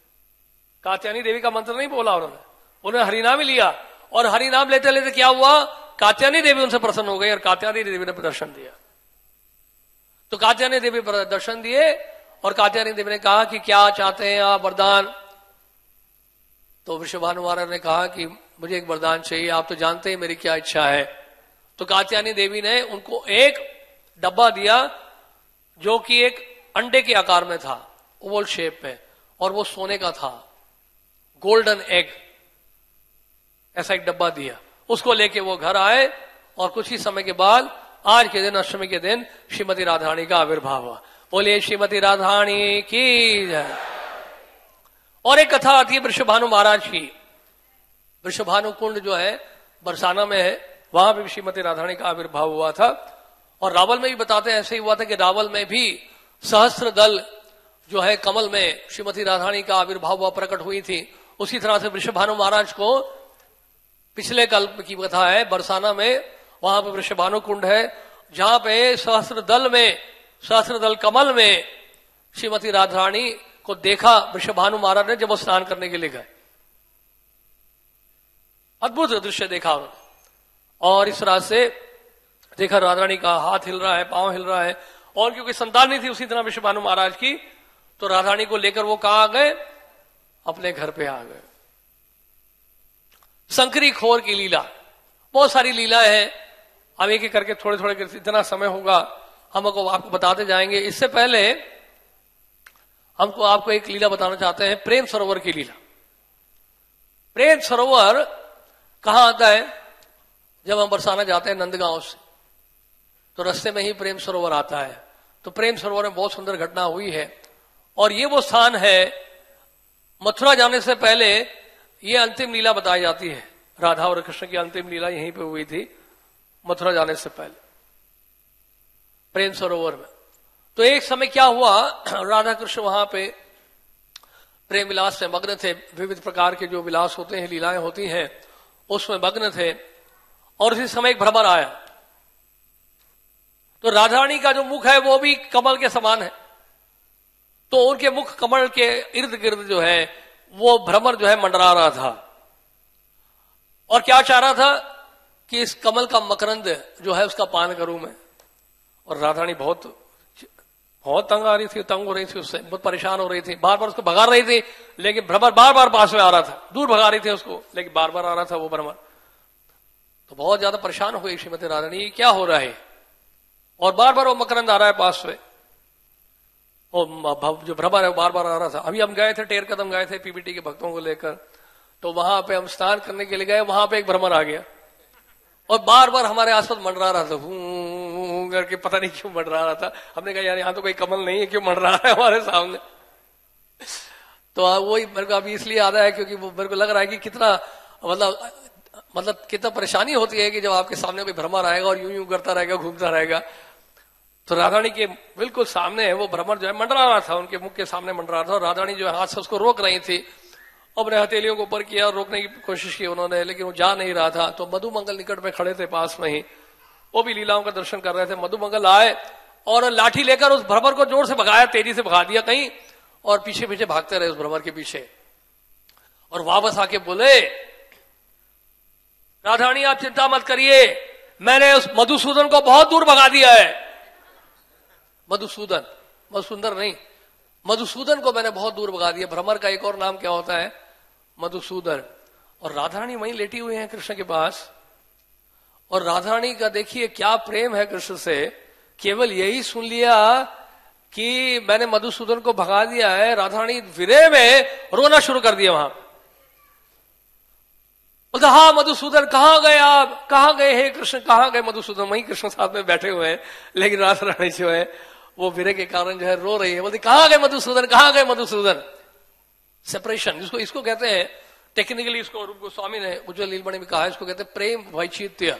कात्यायनी देवी का मंत्र नहीं बोला उन्होंने हरिनाम ही लिया, और हरिनाम लेते लेते क्या हुआ, कात्यायनी देवी उनसे प्रसन्न हो गई और कात्यायनी देवी ने प्रदर्शन दिया। तो कात्यायनी देवी प्रदर्शन दिए और कात्यायनी देवी ने कहा कि क्या चाहते हैं आप वरदान? तो वृषभानु महाराज ने कहा कि मुझे एक वरदान चाहिए, आप तो जानते हैं मेरी क्या इच्छा है। तो कात्यायनी देवी ने उनको एक डब्बा दिया जो कि एक अंडे के आकार में था, ओवल शेप में, और वो सोने का था, गोल्डन एग, ऐसा एक डब्बा दिया। उसको लेके वो घर आए और कुछ ही समय के बाद आज के दिन, अष्टमी के दिन, श्रीमती राधारानी का आविर्भाव हुआ। बोलिए श्रीमती राधारानी की जय। और एक कथा आती है वृषभानु महाराज की। वृषभानु कुंड जो है बरसाना में है, वहां पे श्रीमती राधारानी का आविर्भाव हुआ था। और रावल में भी बताते हैं ऐसे ही हुआ था कि रावल में भी सहस्त्र दल जो है कमल में श्रीमती राधारानी का आविर्भाव हुआ, प्रकट हुई थी। उसी तरह से वृषभानु महाराज को पिछले कल्प की कथा है, बरसाना में वहां पे वृषभानु कुंड है, जहां पे सहस्त्र दल कमल में श्रीमती राधारानी को देखा वृषभानु महाराज ने जब वो स्नान करने के लिए गए। अद्भुत दृश्य देखा उन्होंने। और इस तरह से देखा राधारानी का हाथ हिल रहा है, पांव हिल रहा है। और क्योंकि संतान नहीं थी उसी तरह वृषभानु महाराज की, तो राधारानी को लेकर वो कहां आ गए, अपने घर पे आ गए। संकरी खोर की लीला, बहुत सारी लीला है, अब एक एक करके थोड़े थोड़े करके इतना समय होगा हमको आपको बताते जाएंगे। इससे पहले हमको आपको एक लीला बताना चाहते हैं, प्रेम सरोवर की लीला। प्रेम सरोवर कहां आता है, जब हम बरसाना जाते हैं नंदगांव से तो रास्ते में ही प्रेम सरोवर आता है। तो प्रेम सरोवर में बहुत सुंदर घटना हुई है। और ये वो स्थान है, मथुरा जाने से पहले ये अंतिम लीला बताई जाती है। राधा और कृष्ण की अंतिम लीला यहीं पे हुई थी, मथुरा जाने से पहले प्रेम सरोवर में। तो एक समय क्या हुआ, राधा कृष्ण वहां पे प्रेम विलास में मग्न थे। विविध प्रकार के जो विलास होते हैं, लीलाएं होती हैं, उसमें मग्न थे। और उसी समय एक भ्रमर आया। तो राधारानी का जो मुख है वो भी कमल के समान है, तो उनके मुख कमल के इर्द गिर्द जो है वो भ्रमर जो है मंडरा रहा था। और क्या चाह रहा था कि इस कमल का मकरंद जो है उसका पान करूं मैं। और राधारानी बहुत तंग आ रही थी, तंग हो रही थी, उससे बहुत परेशान हो रही थी, बार बार उसको भगा रही थी, लेकिन भ्रमर बार बार पास में आ रहा था। दूर भगा रही थी उसको, लेकिन बार बार आ रहा था वो भ्रमर। तो बहुत ज्यादा परेशान हो गई श्रीमती राधारानी, क्या हो रहा है। और बार बार वो मकरंद आ रहा है पास में, और जो भ्रमर है वो बार बार आ रहा था। अभी हम गए थे, टेर कदम गए थे पीपीटी के भक्तों को लेकर, तो वहां पे हम स्नान करने के लिए गए, वहां पे एक भ्रमर आ गया और बार बार हमारे आसपास मंडरा रहा था, हूं करके, पता नहीं क्यों मंडरा रहा था। हमने कहा यार यहाँ तो कोई कमल नहीं है, क्यों मंडरा रहा है हमारे सामने। तो वही मेरे को अभी इसलिए याद है क्योंकि वो मेरे को लग रहा है कि कितना मतलब कितना परेशानी होती है कि जब आपके सामने कोई भ्रमर आएगा और यूं यूं करता रहेगा, घूमता रहेगा। तो राधारानी के बिल्कुल सामने है वो भ्रमर जो है मंडरा रहा था, उनके मुख के सामने मंडरा रहा था। और राधारानी जो है हाथ से उसको रोक रही थी, अपने हथेलियों को ऊपर किया और रोकने की कोशिश की उन्होंने, लेकिन वो जा नहीं रहा था। तो मधुमंगल निकट में खड़े थे पास में ही, वो भी लीलाओं का दर्शन कर रहे थे। मधुमंगल आए और लाठी लेकर उस भ्रमर को जोर से भगाया, तेजी से भगा दिया कहीं, और पीछे पीछे भागते रहे उस भ्रमर के पीछे। और वापस आके बोले, राधारानी आप चिंता मत करिए, मैंने उस मधुसूदन को बहुत दूर भगा दिया है। मधुसूदन, मधुसुंदर नहीं, मधुसूदन को मैंने बहुत दूर भगा दिया। भ्रमर का एक और नाम क्या होता है, मधुसूदन। और राधारानी वहीं लेटी हुई है कृष्ण के पास। और राधारानी का देखिए क्या प्रेम है कृष्ण से, केवल यही सुन लिया कि मैंने मधुसूदन को भगा दिया है, राधारानी विरह में रोना शुरू कर दिया। वहां बोलता, हाँ मधुसूदन कहां गए आप, कहां गए हे कृष्ण, कहां गए मधुसूदन। वहीं कृष्ण साथ में बैठे हुए हैं, लेकिन राधारानी जो है वो विरह के कारण जो है रो रही है। बोलती, कहां गए मधुसूदन, कहां गए मधुसूदन। सेपरेशन, इसको कहते हैं टेक्निकली, इसको रूप गोस्वामी ने उज्ज्वल लीलमणि में कहा है, इसको कहते हैं प्रेम वैचित्य।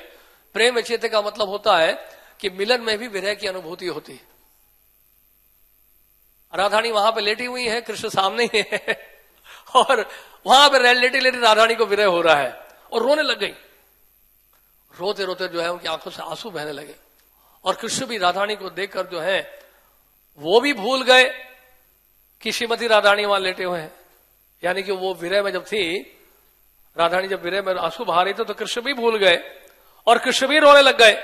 प्रेम वैचित्य का मतलब होता है कि मिलन में भी विरह की अनुभूति होती है। राधारानी वहां पे लेटी हुई है, कृष्ण सामने ही है, और वहां पे लेटी लेटी राधारानी को विरह हो रहा है और रोने लग गई। रोते रोते जो है उनकी आंखों से आंसू बहने लगे। और कृष्ण भी राधारानी को देखकर जो है वो भी भूल गए कि श्रीमती राधारानी वहां लेटे हुए हैं। यानी कि वो विरह में जब थी, राधारानी जब विरह में आंसू बहा रही थी, तो कृष्ण भी भूल गए और कृष्ण भी रोने लग गए।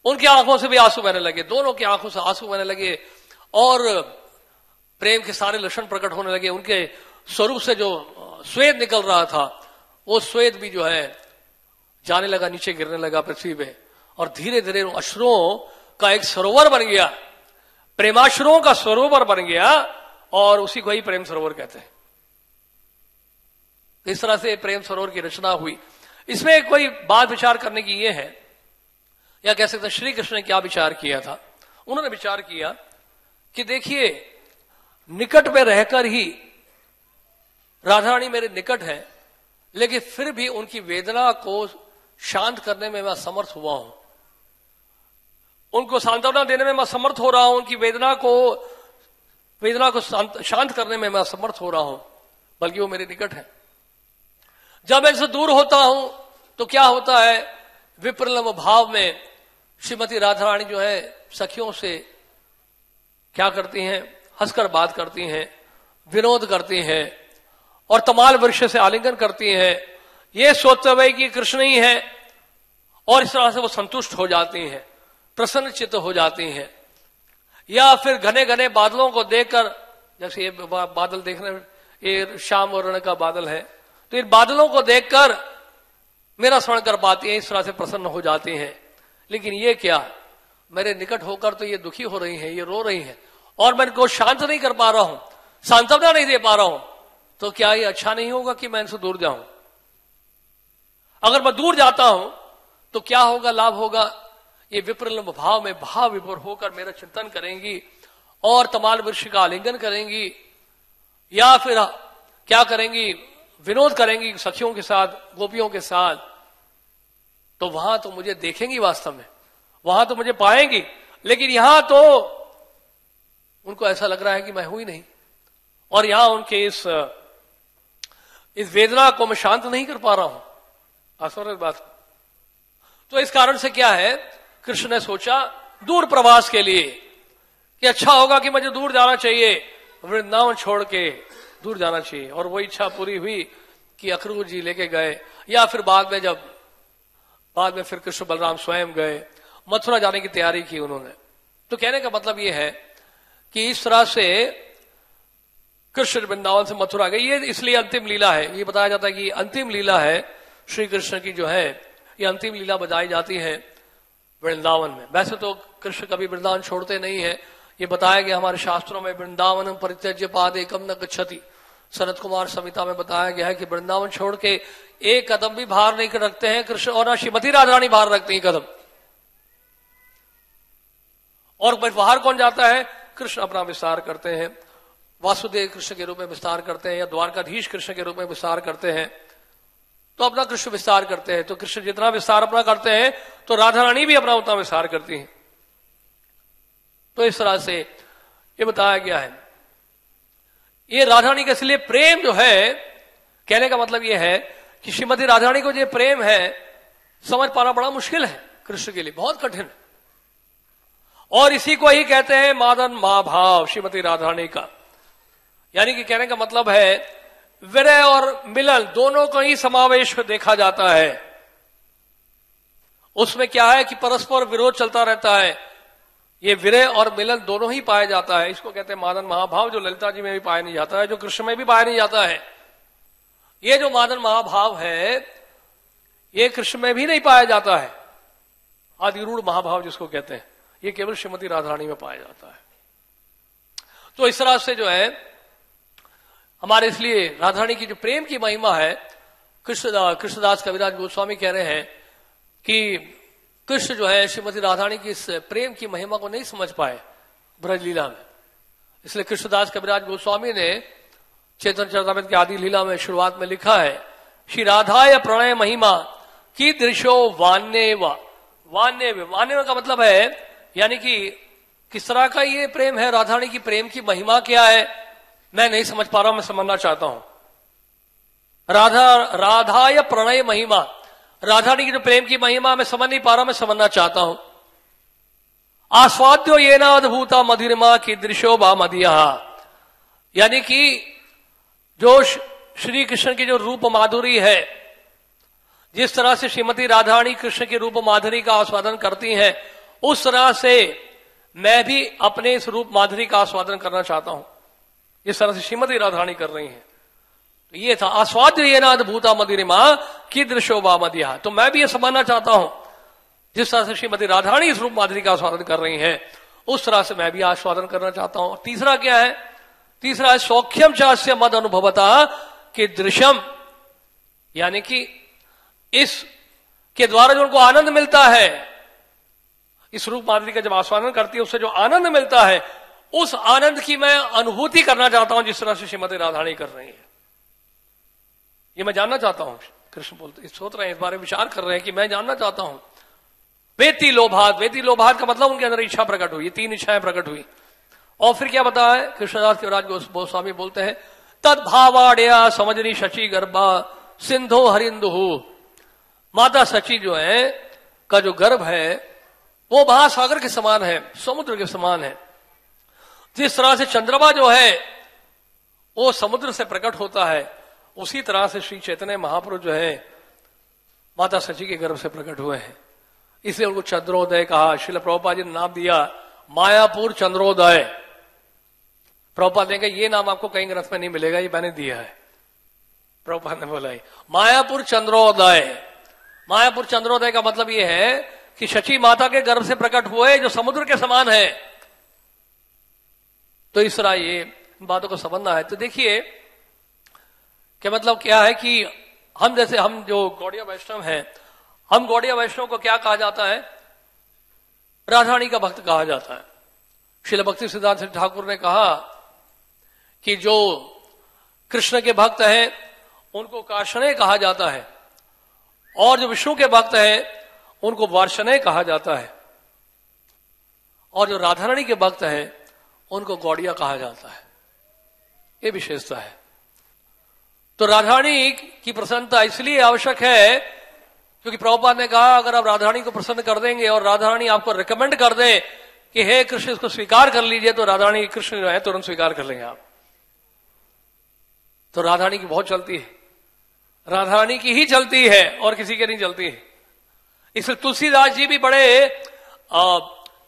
उनकी आंखों से भी आंसू बहने लगे, दोनों की आंखों से आंसू बहने लगे और प्रेम के सारे लक्षण प्रकट होने लगे। उनके स्वरूप से जो स्वेद निकल रहा था, वो स्वेद भी जो है जाने लगा, नीचे गिरने लगा पृथ्वी पे। और धीरे धीरे अश्रुओं का एक सरोवर बन गया, प्रेमाश्रुओं का सरोवर बन गया, और उसी को ही प्रेम सरोवर कहते हैं। इस तरह से प्रेम सरोवर की रचना हुई। इसमें कोई बात विचार करने की ये है, या कह सकते हैं श्री कृष्ण ने क्या विचार किया था। उन्होंने विचार किया कि देखिए, निकट में रहकर ही राधारानी मेरे निकट है, लेकिन फिर भी उनकी वेदना को शांत करने में मैं असमर्थ हुआ हूं, उनको सांत्वना देने में मैं असमर्थ हो रहा हूं, उनकी वेदना को शांत करने में मैं असमर्थ हो रहा हूं, बल्कि वो मेरे निकट है। जब मैं इनसे दूर होता हूं तो क्या होता है, विप्रलम्ब भाव में श्रीमती राधा रानी जो है सखियों से क्या करती हैं, हंसकर बात करती हैं, विनोद करती हैं और तमाल वृक्ष से आलिंगन करती हैं, ये सोचते हुए कि कृष्ण ही है, और इस तरह से वो संतुष्ट हो जाती हैं, प्रसन्न चित्त हो जाती हैं। या फिर घने घने बादलों को देखकर, जैसे ये बादल देखने, ये शाम वर्ण का बादल है, तो इन बादलों को देखकर मेरा स्मरण कर पाती हैं, इस तरह से प्रसन्न हो जाती हैं। लेकिन ये क्या, मेरे निकट होकर तो ये दुखी हो रही हैं, ये रो रही हैं, और मैं इनको शांत नहीं कर पा रहा हूं, सांत्वना नहीं दे पा रहा हूं, तो क्या ये अच्छा नहीं होगा कि मैं इनसे दूर जाऊं? अगर मैं दूर जाता हूं तो क्या होगा, लाभ होगा, ये विप्रलम्ब भाव में भाव विभोर होकर मेरा चिंतन करेंगी और तमाल वृक्ष का आलिंगन करेंगी, या फिर क्या करेंगी, विनोद करेंगी सखियों के साथ, गोपियों के साथ, तो वहां तो मुझे देखेंगी, वास्तव में वहां तो मुझे पाएंगी, लेकिन यहां तो उनको ऐसा लग रहा है कि मैं हूं ही नहीं, और यहां उनके इस वेदना को मैं शांत नहीं कर पा रहा हूं। आश्चर्य बात। तो इस कारण से क्या है, कृष्ण ने सोचा दूर प्रवास के लिए कि अच्छा होगा कि मुझे दूर जाना चाहिए, वृंदावन छोड़ के दूर जाना चाहिए। और वो इच्छा पूरी हुई कि अक्रूर जी लेके गए, या फिर बाद में फिर कृष्ण बलराम स्वयं गए, मथुरा जाने की तैयारी की उन्होंने। तो कहने का मतलब ये है कि इस तरह से कृष्ण वृंदावन से मथुरा गए। ये इसलिए अंतिम लीला है, ये बताया जाता है कि अंतिम लीला है श्री कृष्ण की जो है, ये अंतिम लीला बजाई जाती है वृंदावन में। वैसे तो कृष्ण कभी वृंदावन छोड़ते नहीं है, ये बताया गया हमारे शास्त्रों में, वृंदावन परित्यज्य पाद एकम न गच्छति। सनत कुमार संहिता में बताया गया है कि वृंदावन छोड़ के एक कदम भी बाहर नहीं रखते हैं कृष्ण, और ना श्रीमती राधा रानी बाहर रखती हैं कदम। और बाहर कौन जाता है, कृष्ण अपना विस्तार करते हैं, वासुदेव कृष्ण के रूप में विस्तार करते हैं, या द्वारकाधीश कृष्ण के रूप में विस्तार करते हैं, तो अपना कृष्ण विस्तार करते हैं। तो कृष्ण जितना विस्तार अपना करते हैं तो राधा रानी भी अपना उतना विस्तार करती हैं। तो इस तरह से ये बताया गया है। ये राधा रानी का इसलिए प्रेम जो है, कहने का मतलब ये है कि श्रीमती राधा रानी को जो प्रेम है समझ पाना बड़ा मुश्किल है, कृष्ण के लिए बहुत कठिन है। और इसी को ही कहते हैं मादन महाभाव श्रीमती राधा रानी का। यानी कि कहने का मतलब है विरह और मिलन दोनों का ही समावेश देखा जाता है। उसमें क्या है कि परस्पर विरोध चलता रहता है, ये विरह और मिलन दोनों ही पाया जाता है। इसको कहते हैं मादन महाभाव, जो ललिता जी में भी पाया नहीं जाता है, जो कृष्ण में भी पाया नहीं जाता है। ये जो मादन महाभाव है ये कृष्ण में भी नहीं पाया जाता है। आदिरूढ़ महाभाव जिसको कहते हैं, ये केवल श्रीमती राधा रानी में पाया जाता है। तो इस तरह से जो है हमारे, इसलिए राधा रानी की जो प्रेम की महिमा है, कृष्णदास कविराज गोस्वामी कह रहे हैं कि कृष्ण जो है श्रीमती राधा रानी की इस प्रेम की महिमा को नहीं समझ पाए ब्रज लीला में। इसलिए कृष्णदास कविराज गोस्वामी ने चैतन्य चरितामृत की आदि लीला में शुरुआत में लिखा है, श्री राधाय प्रणय महिमा की दृश्यो वान्य का मतलब है, यानी कि किस तरह का ये प्रेम है, राधा रानी की प्रेम की महिमा क्या है, मैं नहीं समझ पा रहा हूं, मैं समझना चाहता हूं। राधा या प्रणय महिमा, राधा रानी की जो प्रेम की महिमा मैं समझ नहीं पा रहा, मैं समझना चाहता हूं। आस्वाद्यो ये ना अद्भुता मधिरमा की दृश्यो बा मदिया, यानी कि जो श्री कृष्ण की जो रूप माधुरी है, जिस तरह से श्रीमती राधा रानी कृष्ण की रूप माधुरी का आस्वादन करती हैं, उस तरह से मैं भी अपने इस रूप माधुरी का आस्वादन करना चाहता हूं, इस तरह से श्रीमती राधा रानी कर रही हैं। तो ये था आस्वाद्य ये ना अद्भुता मदिरिमा की दृश्यो बा मदिया। तो मैं भी ये समझना चाहता हूं, जिस तरह से श्रीमती राधा रानी इस रूप माधुरी का आस्वादन कर रही हैं, उस तरह से मैं भी आस्वादन करना चाहता हूं। तीसरा क्या है, तीसरा है सौख्यम चास्य मद अनुभवता कि दृश्यम, यानी कि इस के द्वारा जो उनको आनंद मिलता है, इस रूप माधुरी का जब आस्वादन करती है उससे जो आनंद मिलता है, उस आनंद की मैं अनुभूति करना चाहता हूं, जिस तरह से श्रीमती राधा रानी कर रही है। ये मैं जानना चाहता हूं। कृष्ण बोलते सोच रहे हैं, इस बारे में विचार कर रहे हैं कि मैं जानना चाहता हूं। वेति लोभात का मतलब उनके अंदर इच्छा प्रकट हुई, 3 इच्छाएं प्रकट हुई। और फिर क्या बताया है कृष्णदास कविराज गोस्वामी बोलते हैं, तद भावाड़या समझनी शची गर्भा सिंधु हरिंदु। माता शची जो है का जो गर्भ है वो महासागर के समान है, समुद्र के समान है। जिस तरह से चंद्रमा जो है वो समुद्र से प्रकट होता है, उसी तरह से श्री चैतन्य महापुरुष जो है माता शची के गर्भ से प्रकट हुए हैं। इसलिए उनको चंद्रोदय कहा। श्रील प्रभुपाद जी ने नाम दिया मायापुर चंद्रोदय। प्रभुपाद ने कहा ये नाम आपको कहीं ग्रंथ में नहीं मिलेगा, ये मैंने दिया है। प्रभुपाद ने बोला मायापुर चंद्रोदय। मायापुर चंद्रोदय का मतलब ये है कि शची माता के गर्भ से प्रकट हुए जो समुद्र के समान है। तो इस तरह ये बातों को समझना है। तो देखिए कि मतलब क्या है कि हम जो गौड़िया वैष्णव हैं, हम गौड़िया वैष्णव को क्या कहा जाता है? राधारानी का भक्त कहा जाता है। श्रील भक्ति सिद्धांत ठाकुर ने कहा कि जो कृष्ण के भक्त हैं उनको कार्षणे कहा जाता है, और जो विष्णु के भक्त हैं उनको वार्षणे कहा जाता है, और जो राधारानी के भक्त हैं उनको गौड़िया कहा जाता है। ये विशेषता है। तो राधारानी की प्रसन्नता इसलिए आवश्यक है क्योंकि प्रभुपाद ने कहा अगर आप राधारानी को प्रसन्न कर देंगे और राधारानी आपको रिकमेंड कर दे कि हे कृष्ण इसको स्वीकार कर लीजिए, तो राधारानी कृष्ण जो है तुरंत स्वीकार कर लेंगे आप। तो राधारानी की बहुत चलती है, राधारानी की ही चलती है और किसी के नहीं चलती है। इसलिए तुलसीदास जी भी बड़े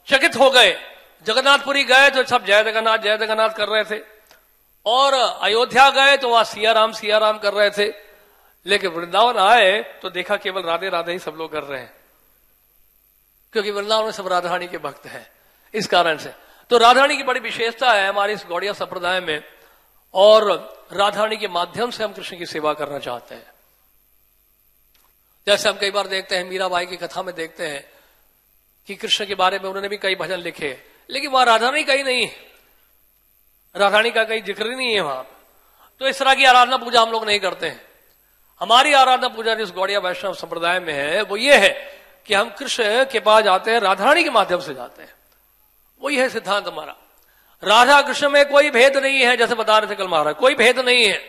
चकित हो गए। जगन्नाथपुरी गए तो सब जय जगन्नाथ कर रहे थे, और अयोध्या गए तो वहां सिया राम कर रहे थे। लेकिन वृंदावन आए तो देखा केवल राधे राधे ही सब लोग कर रहे हैं, क्योंकि वृंदावन में सब राधारानी के भक्त हैं। इस कारण से तो राधारानी की बड़ी विशेषता है हमारे इस गौड़िया संप्रदाय में, और राधारानी के माध्यम से हम कृष्ण की सेवा करना चाहते हैं। जैसे हम कई बार देखते हैं, मीराबाई की कथा में देखते हैं कि कृष्ण के बारे में उन्होंने भी कई भजन लिखे, लेकिन वहां राधारानी कहीं नहीं है, राधारानी का कहीं जिक्र ही नहीं है वहां। तो इस तरह की आराधना पूजा हम लोग नहीं करते हैं। हमारी आराधना पूजा जिस गौड़िया वैष्णव संप्रदाय में है वो ये है कि हम कृष्ण के पास जाते हैं, राधारानी के माध्यम से जाते हैं। वही है सिद्धांत हमारा। राधा कृष्ण में कोई भेद नहीं है, जैसे बता रहे थे कल महाराज, कोई भेद नहीं है,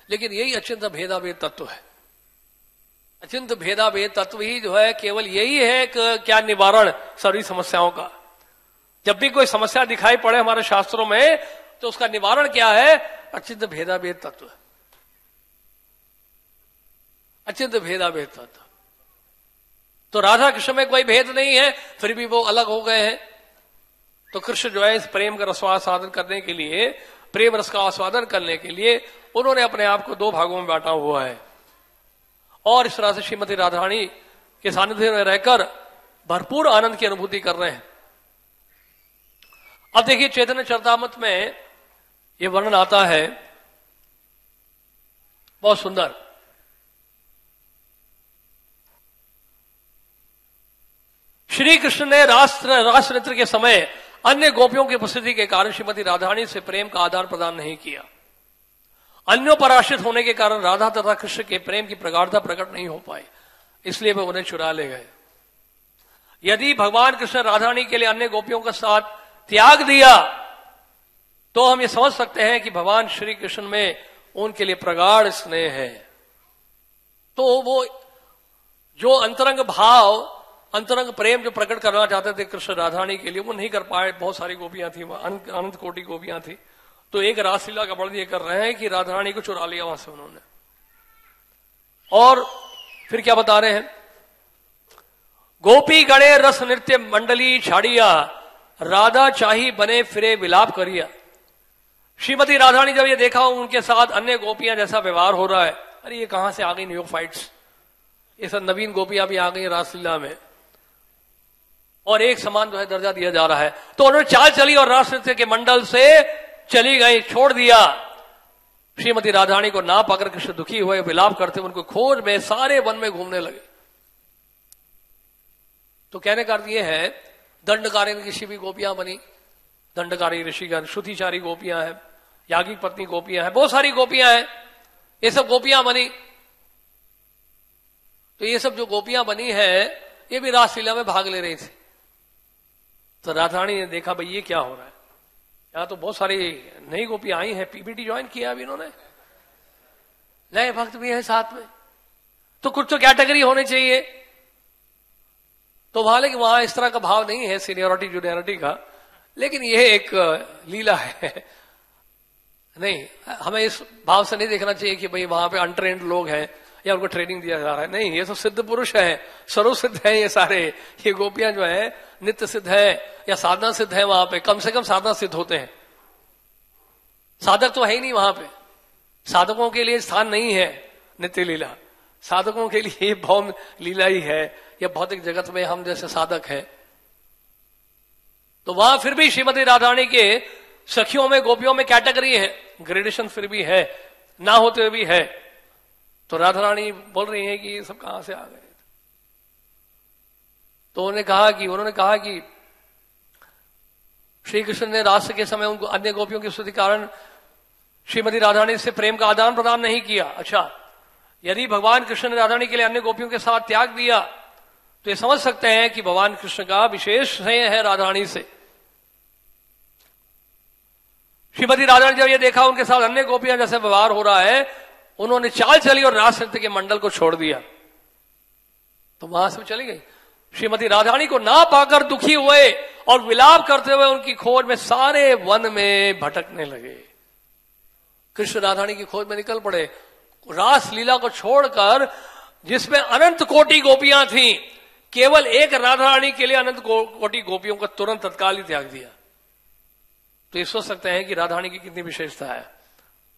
लेकिन यही अचिंत भेदाभेद तत्व है। अचिंत भेदाभेद तत्व ही जो है केवल यही है कि क्या निवारण सभी समस्याओं का। जब भी कोई समस्या दिखाई पड़े हमारे शास्त्रों में तो उसका निवारण क्या है? अचिंत भेदाभेद तत्व। अचिंत भेदाभेद तत्व। तो राधा कृष्ण में कोई भेद नहीं है, फिर भी वो अलग हो गए हैं। तो कृष्ण जो है इस प्रेम का रसास्वादन करने के लिए, प्रेम रस का आस्वादन करने के लिए उन्होंने अपने आप को 2 भागों में बांटा हुआ है, और इस तरह से श्रीमती राधारानी के सानिध्य में रहकर भरपूर आनंद की अनुभूति कर रहे हैं। अब देखिए चैतन्य चरितामृत में यह वर्णन आता है बहुत सुंदर। श्री कृष्ण ने रास नृत्य के समय अन्य गोपियों की उपस्थिति के कारण श्रीमती राधारानी से प्रेम का आदान प्रदान नहीं किया। अन्यों पर आश्रित होने के कारण राधा तथा कृष्ण के प्रेम की प्रगाढ़ता प्रकट नहीं हो पाई, इसलिए वे उन्हें चुरा ले गए। यदि भगवान कृष्ण राधारानी के लिए अन्य गोपियों का साथ त्याग दिया तो हम ये समझ सकते हैं कि भगवान श्री कृष्ण में उनके लिए प्रगाढ़ स्नेह है। तो वो जो अंतरंग भाव, अंतरंग प्रेम जो प्रकट करना चाहते थे कृष्ण राधारानी के लिए, वो नहीं कर पाए। बहुत सारी गोपियां थी, अनंत कोटि गोपियां थी। तो एक रासलीला का वर्णन ये कर रहे हैं कि राधारानी को चुरा लिया वहां से उन्होंने। और फिर क्या बता रहे हैं? गोपी गणे रस नृत्य मंडली छाड़िया, राधा चाही बने फिरे विलाप करिया। श्रीमती राधारानी जब ये देखा उनके साथ अन्य गोपियां जैसा व्यवहार हो रहा है, अरे ये कहां से आ गई न्यू फाइट्स, ये सब नवीन गोपियां भी आ गई रासलीला में, और एक समान जो है दर्जा दिया जा रहा है। तो उन्होंने चाल चली और रास नृत्य के मंडल से चली गई, छोड़ दिया। श्रीमती राधारानी को ना पाकर कृष्ण दुखी हुए, विलाप करते उनको खोज में सारे वन में घूमने लगे। तो कहने का अर्थ यह है, दंडकारी ऋषि भी गोपियां बनी, दंडकारी ऋषिगण, श्रुतिचारी गोपियां हैं, याज्ञिक पत्नी गोपियां हैं, बहुत सारी गोपियां हैं, ये सब गोपियां बनी। तो ये सब जो गोपियां बनी है ये भी रासलीला में भाग ले रही थी। तो राधारानी ने देखा भाई ये क्या हो रहा है, यहाँ तो बहुत सारी नई गोपियां आई हैं, पीपीटी ज्वाइन किया अभी इन्होंने, नए भक्त भी हैं साथ में, तो कुछ तो कैटेगरी होनी चाहिए। तो हालांकि वहां इस तरह का भाव नहीं है सीनियरिटी जूनियरिटी का, लेकिन यह एक लीला है। नहीं, हमें इस भाव से नहीं देखना चाहिए कि भाई वहां पे अनट्रेंड लोग हैं या उनको ट्रेनिंग दिया जा रहा है। नहीं, ये तो सिद्ध पुरुष हैं, सर्वसिद्ध हैं ये सारे। ये गोपियां जो है नित्य सिद्ध है या साधना सिद्ध है, वहां पे कम से कम साधना सिद्ध होते हैं। साधक तो है ही नहीं वहां पे, साधकों के लिए स्थान नहीं है नित्य लीला, साधकों के लिए भौम लीला ही है। या भौतिक जगत में हम जैसे साधक हैं, तो वहां फिर भी श्रीमती राधारानी के सखियों में गोपियों में कैटेगरी है, ग्रेडेशन फिर भी है, ना होते हुए भी है। तो राधारानी बोल रही है कि ये सब कहां से आ गए। तो उन्होंने कहा कि श्री कृष्ण ने रास के समय उनको अन्य गोपियों की स्तुति कारण श्रीमती राधारानी से प्रेम का आदान प्रदान नहीं किया। अच्छा, यदि भगवान कृष्ण ने राधारानी के लिए अन्य गोपियों के साथ त्याग दिया तो ये समझ सकते हैं कि भगवान कृष्ण का विशेष स्नेह है राधारानी से। श्रीमती राधारानी जब ये देखा उनके साथ अन्य गोपियां जैसे व्यवहार हो रहा है, उन्होंने चाल चली और रास नृत्य के मंडल को छोड़ दिया। तो वहां से चली गई। श्रीमती राधारानी को ना पाकर दुखी हुए और विलाप करते हुए उनकी खोज में सारे वन में भटकने लगे। कृष्ण राधारानी की खोज में निकल पड़े, रास लीला को छोड़कर जिसमें अनंत कोटि गोपियां थीं, केवल एक राधारानी के लिए अनंत कोटि गोपियों को तुरंत तत्काल ही त्याग दिया। तो ये सोच सकते हैं कि राधारानी की कितनी विशेषता है।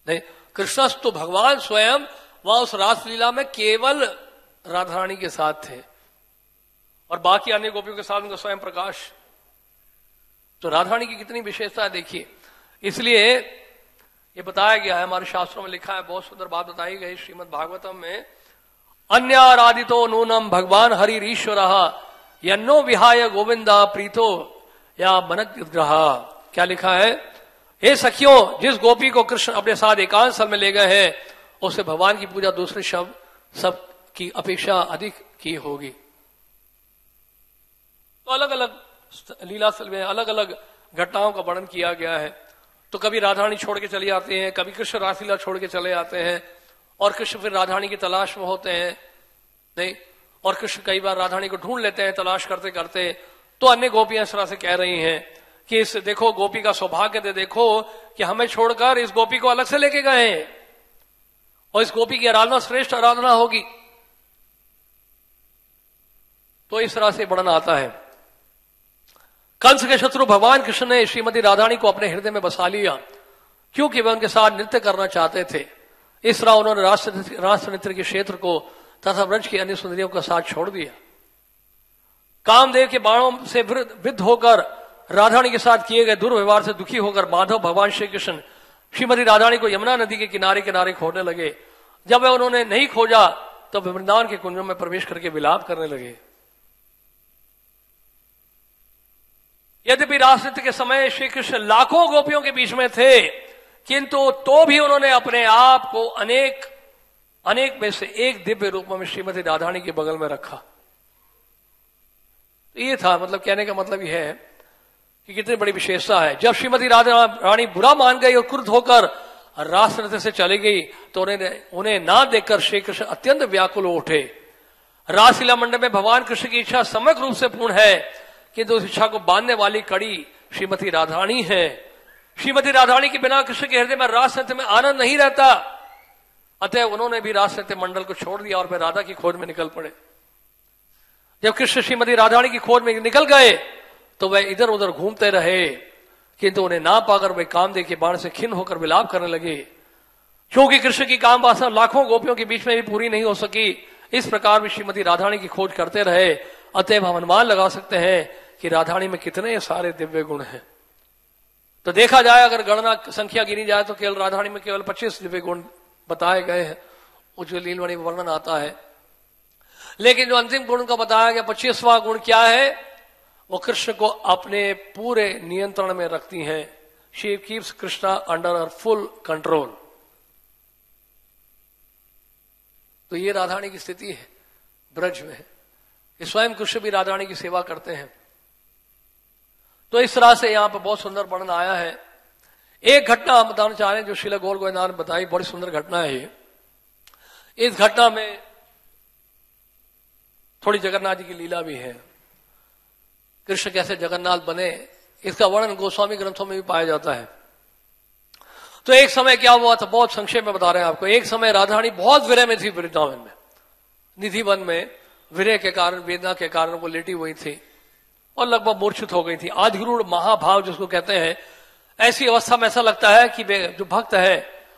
नहीं, कृष्णस्तु भगवान स्वयं वहां उस रासलीला में केवल राधारानी के साथ थे और बाकी अन्य गोपियों के साथ उनका स्वयं प्रकाश। तो राधारानी की कितनी विशेषता है देखिए। इसलिए ये बताया गया है, हमारे शास्त्रों में लिखा है, बहुत सुंदर बात बताई गई श्रीमद् भागवतम में, अन्याराधितो नूनम भगवान हरिरीश्वर यन्नो विहाय गोविंदा प्रीतो या मनग्रह। क्या लिखा है, हे सखियों, जिस गोपी को कृष्ण अपने साथ एकांत स्थल में ले गए हैं उससे भगवान की पूजा दूसरे शब्द सब की अपेक्षा अधिक की होगी। तो अलग अलग लीला स्थल में अलग अलग घटनाओं का वर्णन किया गया है। तो कभी राधारानी छोड़ के चली आती हैं, कभी कृष्ण रासलीला छोड़ के चले आते हैं और कृष्ण फिर राधारानी की तलाश में होते हैं। नहीं, और कृष्ण कई बार राधारानी को ढूंढ लेते हैं तलाश करते करते। तो अन्य गोपियां इस तरह से कह रही हैं कि इस देखो गोपी का सौभाग्य दे, देखो कि हमें छोड़कर इस गोपी को अलग से लेके गए और इस गोपी की आराधना श्रेष्ठ आराधना होगी। तो इस तरह से वर्णन आता है। कंस के शत्रु भगवान कृष्ण ने श्रीमती राधारानी को अपने हृदय में बसा लिया क्योंकि वे उनके साथ नृत्य करना चाहते थे। इस तरह उन्होंने रास नृत्य के क्षेत्र को तथा ब्रज की अन्य सुंदरियों का साथ छोड़ दिया। कामदेव के बाणों से विद्ध होकर राधारानी के साथ किए गए दुर्व्यवहार से दुखी होकर माधव भगवान श्री कृष्ण श्रीमती राधारानी को यमुना नदी के किनारे किनारे खोजने लगे। जब वे उन्होंने नहीं खोजा तो वृंदावन के कुंजों में प्रवेश करके विलाप करने लगे। यद्यपि रास नृत्य के समय श्री कृष्ण लाखों गोपियों के बीच में थे, किंतु तो भी उन्होंने अपने आप को अनेक में से एक दिव्य रूप में श्रीमती राधारानी के बगल में रखा। ये था, मतलब कहने का मतलब यह है कि कितनी बड़ी विशेषता है। जब श्रीमती राधारानी बुरा मान गई और क्रुद्ध होकर रास नृत्य से चली गई तो उन्हें ना देखकर श्री कृष्ण अत्यंत व्याकुल हो उठे। रासलीला मंडप में भगवान कृष्ण की इच्छा सम्यक रूप से पूर्ण है, किंतु उस इच्छा को बांधने वाली कड़ी श्रीमती राधारानी है। श्रीमती राधारानी के बिना कृष्ण के हृदय में रास नृत्य में आनंद नहीं रहता। अतः उन्होंने भी रास नृत्य मंडल को छोड़ दिया और वे राधा की खोज में निकल पड़े। जब कृष्ण श्रीमती राधारानी की खोज में निकल गए तो वे इधर उधर घूमते रहे, किंतु उन्हें ना पाकर वे कामदेव के बाण से खिन्न होकर विलाप करने लगे। क्योंकि कृष्ण की काम वासना लाखों गोपियों के बीच में भी पूरी नहीं हो सकी, इस प्रकार भी श्रीमती राधारानी की खोज करते रहे। अतएव हम अनुमान लगा सकते हैं कि राधारानी में कितने सारे दिव्य गुण हैं। तो देखा जाए, अगर गणना संख्या गिनी जाए तो केवल राधारानी में केवल 25 दिव्य गुण बताए गए हैं, उज्ज्वल लीलमणि में वर्णन आता है। लेकिन जो अंतिम गुण का बताया गया 25वां गुण क्या है, वो कृष्ण को अपने पूरे नियंत्रण में रखती हैं। She keeps Krishna under her full control. तो ये राधारानी की स्थिति है। ब्रज में कि स्वयं कृष्ण भी राधा रानी की सेवा करते हैं। तो इस तरह से यहां पर बहुत सुंदर वर्णन आया है। एक घटना हम बताना चाह रहे हैं जो श्रील गौर गोविंद ने बताई, बड़ी सुंदर घटना है ये। इस घटना में थोड़ी जगन्नाथ जी की लीला भी है। कृष्ण कैसे जगन्नाथ बने इसका वर्णन गोस्वामी ग्रंथों में भी पाया जाता है। तो एक समय क्या हुआ था, बहुत संक्षेप में बता रहे हैं आपको। एक समय राधा रानी बहुत विरह में थी, वृंदावन में निधि वन में विरह के कारण, वेदना के कारण वो लेटी हुई थी और लगभग मूर्छित हो गई थी। आधिरूढ़ महाभाव जिसको कहते हैं, ऐसी अवस्था में ऐसा लगता है कि जो भक्त है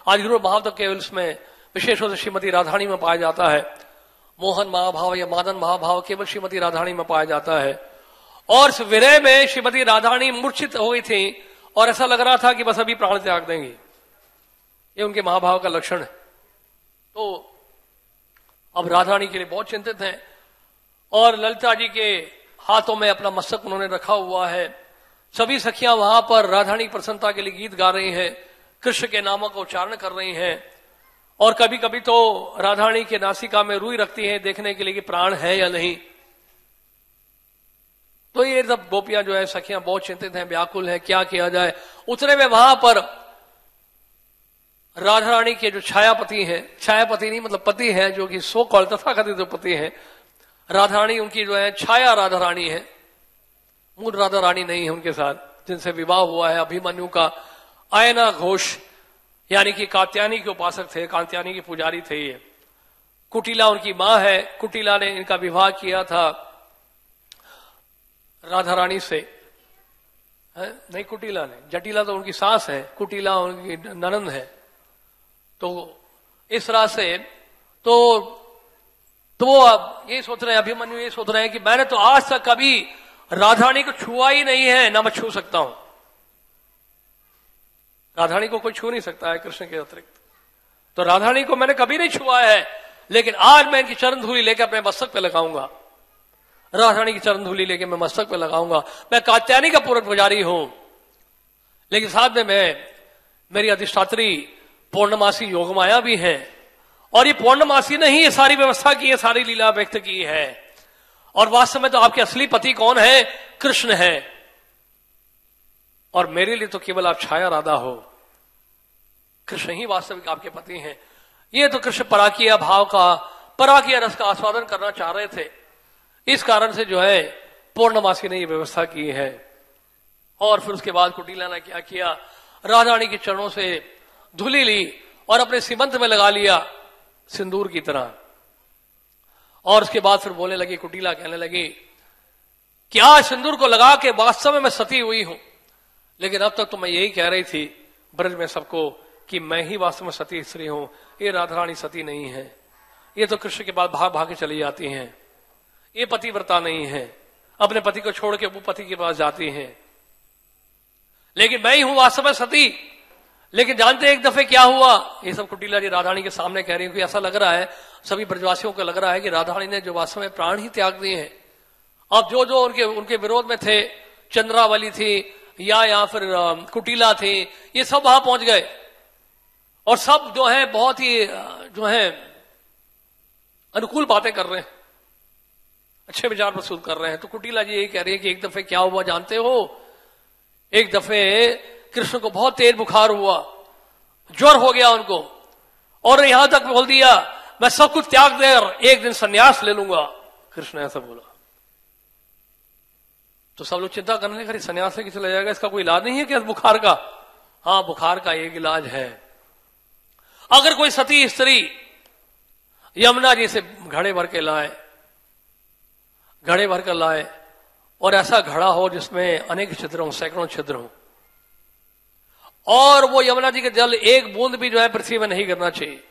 आधिरूढ़ भाव तो केवल उसमें विशेष रूप से श्रीमती राधारानी में पाया जाता है। मोहन महाभाव या मादन महाभाव केवल श्रीमती राधारानी में पाया जाता है। और इस विरह में श्रीमती राधारानी मूर्छित हो गई थी और ऐसा लग रहा था कि बस अभी प्राण त्याग देंगी। ये उनके महाभाव का लक्षण है। तो अब राधारानी के लिए बहुत चिंतित हैं और ललिता जी के हाथों में अपना मस्तक उन्होंने रखा हुआ है। सभी सखियां वहां पर राधारानी प्रसन्नता के लिए गीत गा रही हैं, कृष्ण के नामों का उच्चारण कर रही हैं और कभी कभी तो राधारानी के नासिका में रुई रखती हैं देखने के लिए कि प्राण है या नहीं। तो ये सब गोपियां जो है सखियां बहुत चिंतित हैं, व्याकुल हैं, क्या किया जाए। उतने में वहां पर राधारानी के जो छायापति हैं, छायापति नहीं मतलब पति हैं, जो कि सो कॉल तथाकथित जो पति हैं, राधारानी उनकी जो है छाया राधारानी है, मूल राधारानी नहीं है उनके साथ, जिनसे विवाह हुआ है अभिमन्यु का। आयना घोष यानी कि कात्यायनी के उपासक थे, कात्यायनी के पुजारी थे ये। कुटिला उनकी मां है। कुटिला ने इनका विवाह किया था राधारानी से, नहीं कुटिला ने, जटिला तो उनकी सास है, कुटिला उनकी ननंद है। तो इस तरह से तो वो अब ये सोच रहे हैं, अभिमन्यु ये सोच रहे हैं कि मैंने तो आज तक कभी राधारानी को छुआ ही नहीं है, ना मैं छू सकता हूं। राधारानी को कोई छू नहीं सकता है कृष्ण के अतिरिक्त। तो राधारानी को मैंने कभी नहीं छुआ है, लेकिन आज मैं इनकी चरण धूलि लेकर अपने मस्तक पे लगाऊंगा। राधारानी की चरण धूलि लेकर मैं मस्तक पे लगाऊंगा। मैं कात्यायनी का पूर्ण पुजारी हूं, लेकिन साथ में मेरी अधिष्ठात्री पूर्णमासी योगमाया भी है और ये पूर्णमासी ने ही ये सारी व्यवस्था की है, सारी लीला व्यक्त की है। और वास्तव में तो आपके असली पति कौन है? कृष्ण है। और मेरे लिए तो केवल आप छाया राधा हो, कृष्ण ही वास्तविक आपके पति हैं। ये तो कृष्ण पराकिया भाव का, पराकिया रस का आस्वादन करना चाह रहे थे। इस कारण से जो है पूर्णमासी ने ये व्यवस्था की है। और फिर उसके बाद कुटिला ने क्या किया, राधारानी के चरणों से धुली ली और अपने सीमंत में लगा लिया सिंदूर की तरह। और उसके बाद फिर बोलने लगी, कुटिला कहने लगी कि आज सिंदूर को लगा के वास्तव में मैं सती हुई हूं, लेकिन अब तक तो मैं यही कह रही थी ब्रज में सबको कि मैं ही वास्तव में सती स्त्री हूं, ये राधारानी सती नहीं है। ये तो कृष्ण के बाद भाग भाग के चली जाती हैं, ये पतिव्रता नहीं है, अपने पति को छोड़ के वो पति के पास जाती हैं। लेकिन मैं ही हूं वास्तव में सती। लेकिन जानते एक दफे क्या हुआ, ये सब कुटिला जी राधारानी के सामने कह रही है। ऐसा लग रहा है, सभी ब्रजवासियों को लग रहा है कि राधारानी ने जो वास्तव में प्राण ही त्याग दिए हैं। अब जो जो उनके विरोध में थे, चंद्रावली थी या फिर कुटिला थी, ये सब वहां पहुंच गए और सब जो है बहुत ही जो है अनुकूल बातें कर रहे हैं, अच्छे विचार प्रस्तुत कर रहे हैं। तो कुटिला जी यही कह रही है कि एक दफे क्या हुआ जानते हो, एक दफे कृष्ण को बहुत तेज बुखार हुआ, ज्वर हो गया उनको, और यहां तक बोल दिया मैं सब कुछ त्याग देकर एक दिन संन्यास ले लूंगा। कृष्ण ने ऐसा बोला। तो सब लोग चिंता करने लगे, संन्यास लेके चला जाएगा, इसका कोई इलाज नहीं है क्या बुखार का? हाँ, बुखार का एक इलाज है। अगर कोई सती स्त्री यमुना जी से घड़े भर के लाए, घड़े भर कर लाए, और ऐसा घड़ा हो जिसमें अनेक छिद्र हों, सैकड़ों छिद्र हों, और वो यमुना जी के जल एक बूंद भी जो है पृथ्वी में नहीं गिरना चाहिए,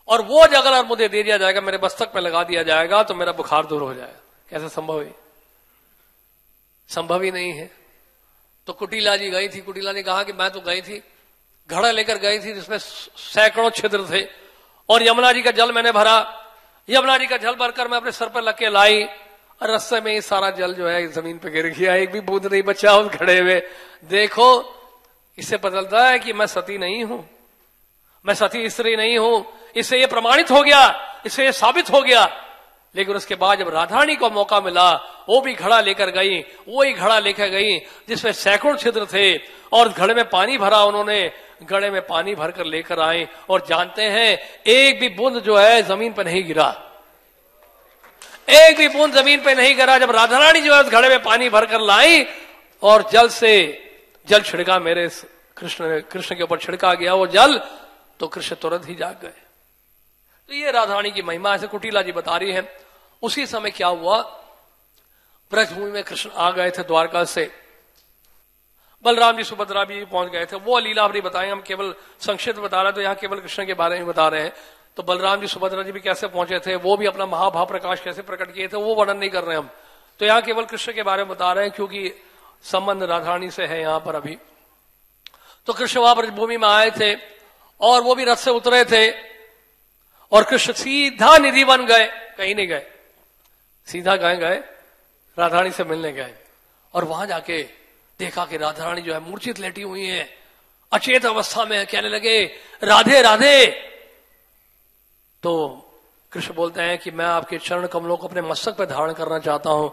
और वो जल अगर मुझे दे दिया जाएगा, मेरे मस्तक पे लगा दिया जाएगा, तो मेरा बुखार दूर हो जाएगा। कैसे संभव है? संभव ही नहीं है। तो कुटिला जी गई थी। कुटिला ने कहा कि मैं तो गई थी, घड़ा लेकर गई थी जिसमें सैकड़ों छिद्र थे, और यमुना जी का जल मैंने भरा। यमुना जी का जल भरकर मैं अपने सर पर लग के लाई, और रास्ते में सारा जल जो है जमीन पे गिर गया, एक भी बूंद नहीं बचा उस घड़े में। देखो, इससे पता चलता है कि मैं सती नहीं हूं, मैं सती स्त्री नहीं हूं। इससे यह प्रमाणित हो गया, इससे यह साबित हो गया लेकिन उसके बाद जब राधारानी को मौका मिला, वो भी घड़ा लेकर गई, वही घड़ा लेकर गई जिसमें सैकड़ों छिद्र थे, और घड़े में पानी भरा उन्होंने, घड़े में पानी भरकर लेकर आए, और जानते हैं एक भी बूंद जो है जमीन पर नहीं गिरा, एक भी बूंद जमीन पे नहीं गिरा। जब राधारानी जो है उस घड़े में पानी भरकर लाई और जल से जल छिड़का, मेरे कृष्ण के ऊपर छिड़का गया वो जल, तो कृष्ण तुरंत ही जाग गए। तो ये राधारानी की महिमा ऐसे कुटिला जी बता रही है। उसी समय क्या हुआ, ब्रजभूमि में कृष्ण आ गए थे द्वारका से, बलराम जी सुभद्रा भी पहुंच गए थे। वो लीला अपनी बताएंगे, हम केवल संक्षिप्त बता रहे हैं, तो यहाँ केवल कृष्ण के बारे में बता रहे हैं। तो बलराम जी सुभद्रा जी भी कैसे पहुंचे थे, वो भी अपना महाभाव प्रकाश कैसे प्रकट किए थे, वो वर्णन नहीं कर रहे हम। तो यहाँ केवल कृष्ण के बारे में बता रहे हैं, क्योंकि संबंध राधारानी से है यहाँ पर अभी। तो कृष्ण वहां ब्रजभूमि में आए थे, और वो भी रथ से उतरे थे, और कृष्ण सीधा निधि बन गए, कहीं नहीं गए, सीधा गए राधारानी से मिलने गए। और वहां जाके देखा कि राधारानी जो है मूर्छित लेटी हुई है, अचेत अवस्था में है, कहने लगे राधे राधे। तो कृष्ण बोलते हैं कि मैं आपके चरण कमलों को अपने मस्तक पर धारण करना चाहता हूं।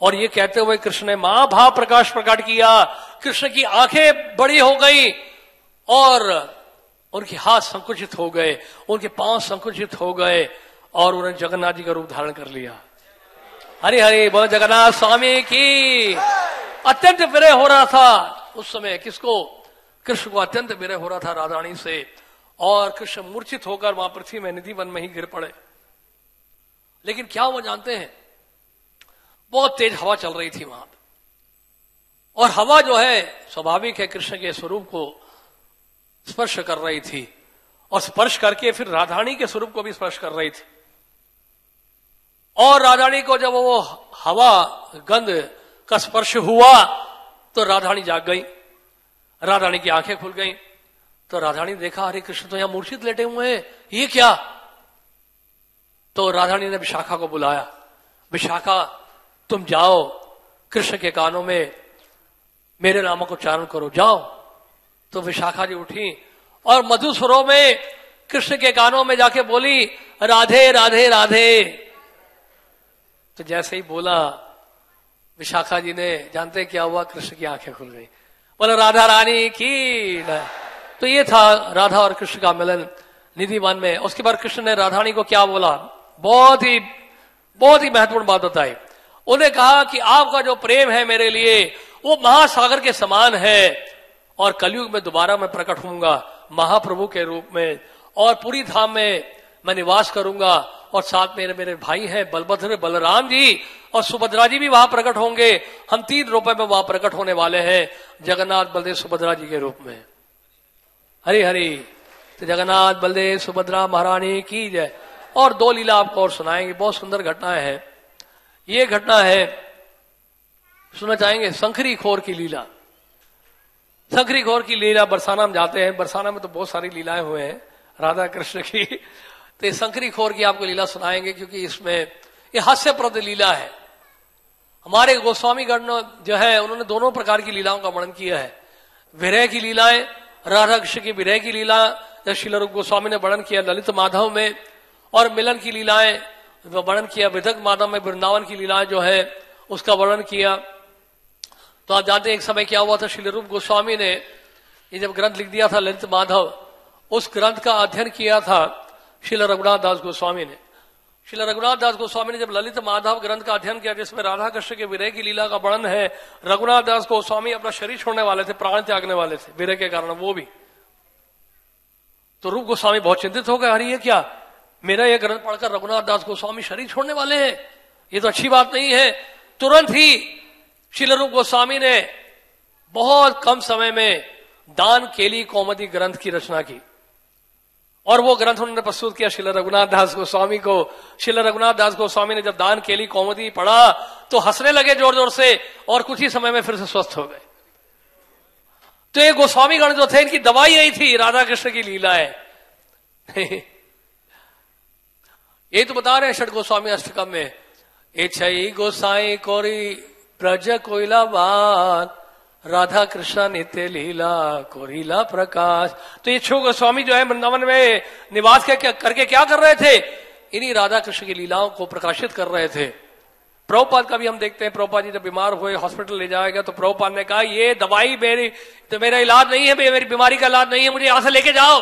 और ये कहते हुए कृष्ण ने महाभाव प्रकाश प्रकट किया। कृष्ण की आंखें बड़ी हो गई, और उनके हाथ संकुचित हो गए, उनके पांव संकुचित हो गए, और उन्होंने जगन्नाथ जी का रूप धारण कर लिया। हरे हरे बोल जगन्नाथ स्वामी की। अत्यंत विरह हो रहा था उस समय, किसको, कृष्ण को अत्यंत विरह हो रहा था राधारानी से, और कृष्ण मूर्छित होकर वहां पृथ्वी में निधि वन में ही गिर पड़े। लेकिन क्या वो जानते हैं, बहुत तेज हवा चल रही थी वहां पर, और हवा जो है स्वाभाविक है कृष्ण के स्वरूप को स्पर्श कर रही थी, और स्पर्श करके फिर राधारानी के स्वरूप को भी स्पर्श कर रही थी। और राधारानी को जब वो हवा गंध का स्पर्श हुआ तो राधारानी जाग गई, राधारानी की आंखें खुल गई। तो राधारानी ने देखा, अरे कृष्ण तो यहां मूर्छित लेटे हुए हैं, ये क्या। तो राधारानी ने विशाखा को बुलाया, विशाखा तुम जाओ कृष्ण के कानों में मेरे नामों को उच्चारण करो, जाओ। तो विशाखा जी उठी और मधुर स्वरों में कृष्ण के कानों में जाके बोली राधे राधे राधे। तो जैसे ही बोला विशाखा जी ने, जानते क्या हुआ, कृष्ण की आंखें खुल गई। बोला राधा रानी की। तो ये था राधा और कृष्ण का मिलन निधि वन में। उसके बाद कृष्ण ने राधारानी को क्या बोला, बहुत ही महत्वपूर्ण बात बताई। उन्हें कहा कि आपका जो प्रेम है मेरे लिए वो महासागर के समान है, और कलयुग में दोबारा मैं प्रकट होऊंगा महाप्रभु के रूप में, और पूरी धाम में मैं निवास करूंगा, और साथ मेरे भाई हैं बलभद्र बलराम जी और सुभद्रा जी भी वहां प्रकट होंगे। हम 3 रूपों में वहां प्रकट होने वाले हैं, जगन्नाथ बलदेव सुभद्रा जी के रूप में। हरि हरि। तो जगन्नाथ बलदेव सुभद्रा महारानी की जय। और 2 लीला आपको और सुनाएंगे, बहुत सुंदर घटनाएं हैं। ये घटना है, सुनना चाहेंगे, शंखरी खोर की लीला। शंखरी खोर की लीला, बरसाना में जाते हैं, बरसाना में तो बहुत सारी लीलाएं हुए हैं राधा कृष्ण की। तो शंखरी खोर की आपको लीला सुनाएंगे, क्योंकि इसमें ये हास्यप्रद लीला है। हमारे गोस्वामी गण जो है उन्होंने दोनों प्रकार की लीलाओं का वर्णन किया है। विरह की लीलाएं, राधा कृष्ण की विरह की लीला जब श्रील रूप गोस्वामी ने वर्णन किया ललित माधव में, और मिलन की लीलाएं वर्णन किया विदग्ध माधव में, वृंदावन की लीलाएं जो है उसका वर्णन किया। तो आप जानते हैं एक समय क्या हुआ था, श्रील रूप गोस्वामी ने ये जब ग्रंथ लिख दिया था ललित माधव, उस ग्रंथ का अध्ययन किया था श्रील रघुनाथ दास गोस्वामी ने। श्रील रघुनाथ दास गोस्वामी ने जब ललित माधव ग्रंथ का अध्ययन किया जिसमें राधा कृष्ण के विरह की लीला का वर्णन है, रघुनाथ दास गोस्वामी अपना शरीर छोड़ने वाले थे, प्राण त्यागने वाले थे विरह के कारण वो भी। तो रूप गोस्वामी बहुत चिंतित हो गए, अरे ये क्या, मेरा ये ग्रंथ पढ़कर रघुनाथ दास गोस्वामी शरीर छोड़ने वाले हैं, ये तो अच्छी बात नहीं है। तुरंत ही श्रील रूप गोस्वामी ने बहुत कम समय में दान केली कौमुदी ग्रंथ की रचना की, और वो ग्रंथ उन्होंने प्रस्तुत किया श्रील रघुनाथ दास गोस्वामी को। श्रील रघुनाथ दास गोस्वामी ने जब दान केली कौमुदी पढ़ा तो हंसने लगे जोर जोर से, और कुछ ही समय में फिर से स्वस्थ हो गए। तो ये गोस्वामी गण जो थे इनकी दवाई यही थी, राधा कृष्ण की लीला है। ये तो बता रहे हैं षट गोस्वामी अष्टकम में, ए छई गोसाई कोरी ब्रज कोइलावान, राधा कृष्ण नित्य लीला कोरीला प्रकाश। तो ये छो गोस्वामी जो है वृंदावन में निवास करके क्या कर रहे थे, इन्हीं राधा कृष्ण की लीलाओं को प्रकाशित कर रहे थे। प्रभुपाद का भी हम देखते हैं, प्रभुपाद जी जब बीमार हुए हॉस्पिटल ले जाया गया तो प्रभुपाद ने कहा ये दवाई मेरा इलाज नहीं है, मेरी बीमारी का इलाज नहीं है, मुझे यहां से लेके जाओ।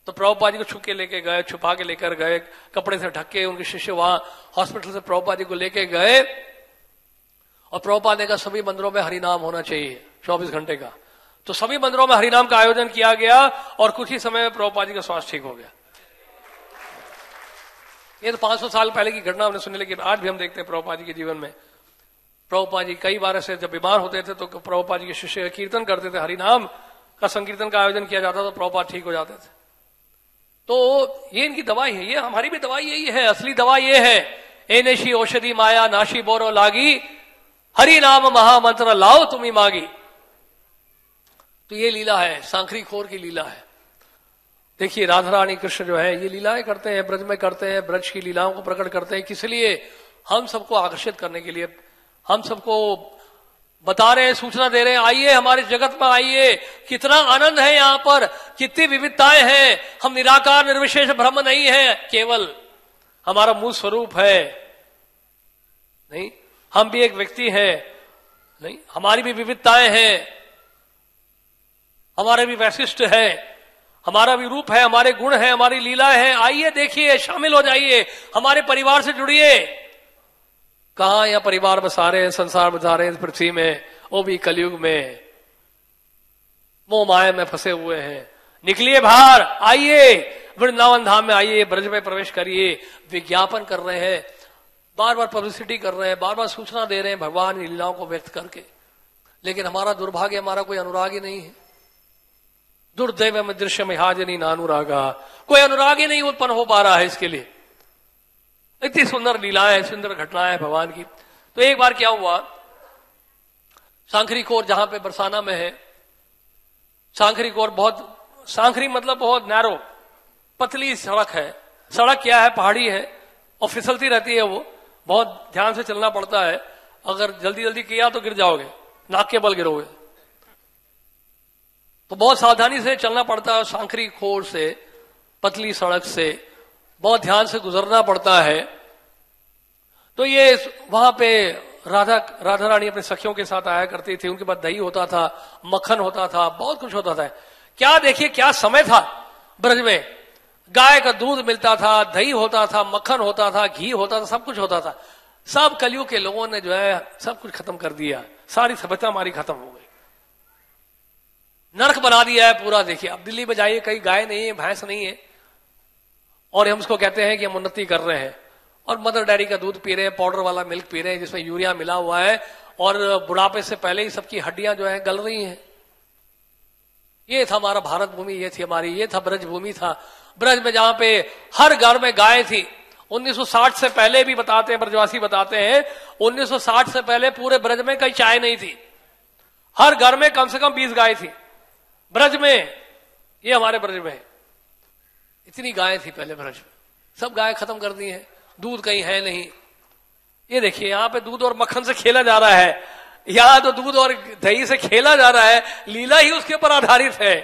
तो प्रभुपाद जी को छुप के लेके गए, छुपा के लेकर गए, कपड़े से ढक के उनके शिष्य वहां हॉस्पिटल से प्रभुपाद जी को लेके गए। और प्रभुपाद ने कहा सभी मंदिरों में हरिनाम होना चाहिए 24 घंटे का। तो सभी मंदिरों में हरिनाम का आयोजन किया गया और कुछ ही समय में प्रभुपाद जी का स्वास्थ्य ठीक हो गया। ये तो 500 साल पहले की घटना हमने सुनी, लेकिन आज भी हम देखते हैं प्रभुपाद जी के जीवन में। प्रभुपाद जी कई बार ऐसे जब बीमार होते थे तो प्रभुपाद जी के शिष्य कीर्तन करते थे, हरिनाम का संकीर्तन का आयोजन किया जाता तो प्रभुपाद ठीक हो जाते थे। तो ये इनकी दवाई है, ये हमारी भी दवाई यही है, असली दवाई ये है। ए नेशी औषधि माया नाशी बोरो लागी, हरि नाम महामंत्र लाओ तुम्ही मागी। तो ये लीला है, सांखरी खोर की लीला है। देखिए राधा रानी कृष्ण जो है ये लीलाएं करते हैं, ब्रज में करते हैं, ब्रज की लीलाओं को प्रकट करते हैं। किस लिए? हम सबको आकर्षित करने के लिए, हम सबको बता रहे हैं, सूचना दे रहे हैं, आइए हमारे जगत में आइए, कितना आनंद है यहाँ पर, कितनी विविधताएं हैं। हम निराकार निर्विशेष ब्रह्म नहीं है, केवल हमारा मूल स्वरूप है नहीं, हम भी एक व्यक्ति हैं नहीं, हमारी भी विविधताएं हैं, हमारे भी वैशिष्ट है, हमारा भी रूप है, हमारे गुण है, हमारी लीलाएं हैं। आइए देखिए, शामिल हो जाइए, हमारे परिवार से जुड़िए। कहां यह परिवार बसा रहे हैं, संसार बसा रहे हैं इस पृथ्वी में, वो भी कलयुग में मोह माया में फंसे हुए हैं। निकलिए बाहर, आइए वृंदावन धाम में आइए, ब्रज में प्रवेश करिए। विज्ञापन कर रहे हैं, बार बार पब्लिसिटी कर रहे हैं, बार बार सूचना दे रहे हैं भगवान की लीलाओं को व्यक्त करके, लेकिन हमारा दुर्भाग्य, हमारा कोई अनुराग ही नहीं है। दुर्दैव में दृश्य में हाजनी नानुरागा, कोई अनुराग ही नहीं उत्पन्न हो पा रहा है इसके लिए। इतनी सुंदर लीलाएं, सुंदर घटनाएं भगवान की। तो एक बार क्या हुआ, सांखरी कोर जहां पे बरसाना में है, सांखरी कोर बहुत, सांखरी मतलब बहुत नैरो, पतली सड़क है। सड़क क्या है, पहाड़ी है और फिसलती रहती है, वो बहुत ध्यान से चलना पड़ता है। अगर जल्दी जल्दी किया तो गिर जाओगे, नाक के बल गिरोगे, तो बहुत सावधानी से चलना पड़ता है। सांखरी खोर से, पतली सड़क से बहुत ध्यान से गुजरना पड़ता है। तो ये वहां पे राधा रानी अपने सखियों के साथ आया करती थी, उनके पास दही होता था, मक्खन होता था, बहुत कुछ होता था। क्या देखिए क्या समय था ब्रज में, गाय का दूध मिलता था, दही होता था, मक्खन होता था, घी होता था, सब कुछ होता था। सब कलयुग के लोगों ने जो है सब कुछ खत्म कर दिया, सारी सभ्यता हमारी खत्म हो गई, नरक बना दिया है पूरा। देखिए अब दिल्ली में जाइए, कहीं गाय नहीं है, भैंस नहीं है, और हम उसको कहते हैं कि हम उन्नति कर रहे हैं, और मदर डेयरी का दूध पी रहे हैं, पाउडर वाला मिल्क पी रहे हैं जिसमें यूरिया मिला हुआ है, और बुढ़ापे से पहले ही सबकी हड्डियां जो है गल रही हैं। ये था हमारा भारत भूमि, ये थी हमारी, ये था ब्रज भूमि था। ब्रज में जहां पे हर घर में गाय थी। 1960 से पहले भी बताते हैं, ब्रजवासी बताते हैं, 1960 से पहले पूरे ब्रज में कहीं चाय नहीं थी, हर घर में कम से कम 20 गाय थी ब्रज में। ये हमारे ब्रज में इतनी गाय थी पहले ब्रज में, सब गाय खत्म कर दी है, दूध कहीं है नहीं। ये देखिए यहाँ पे दूध और मक्खन से खेला जा रहा है, यहाँ तो दूध और दही से खेला जा रहा है, लीला ही उसके ऊपर आधारित है।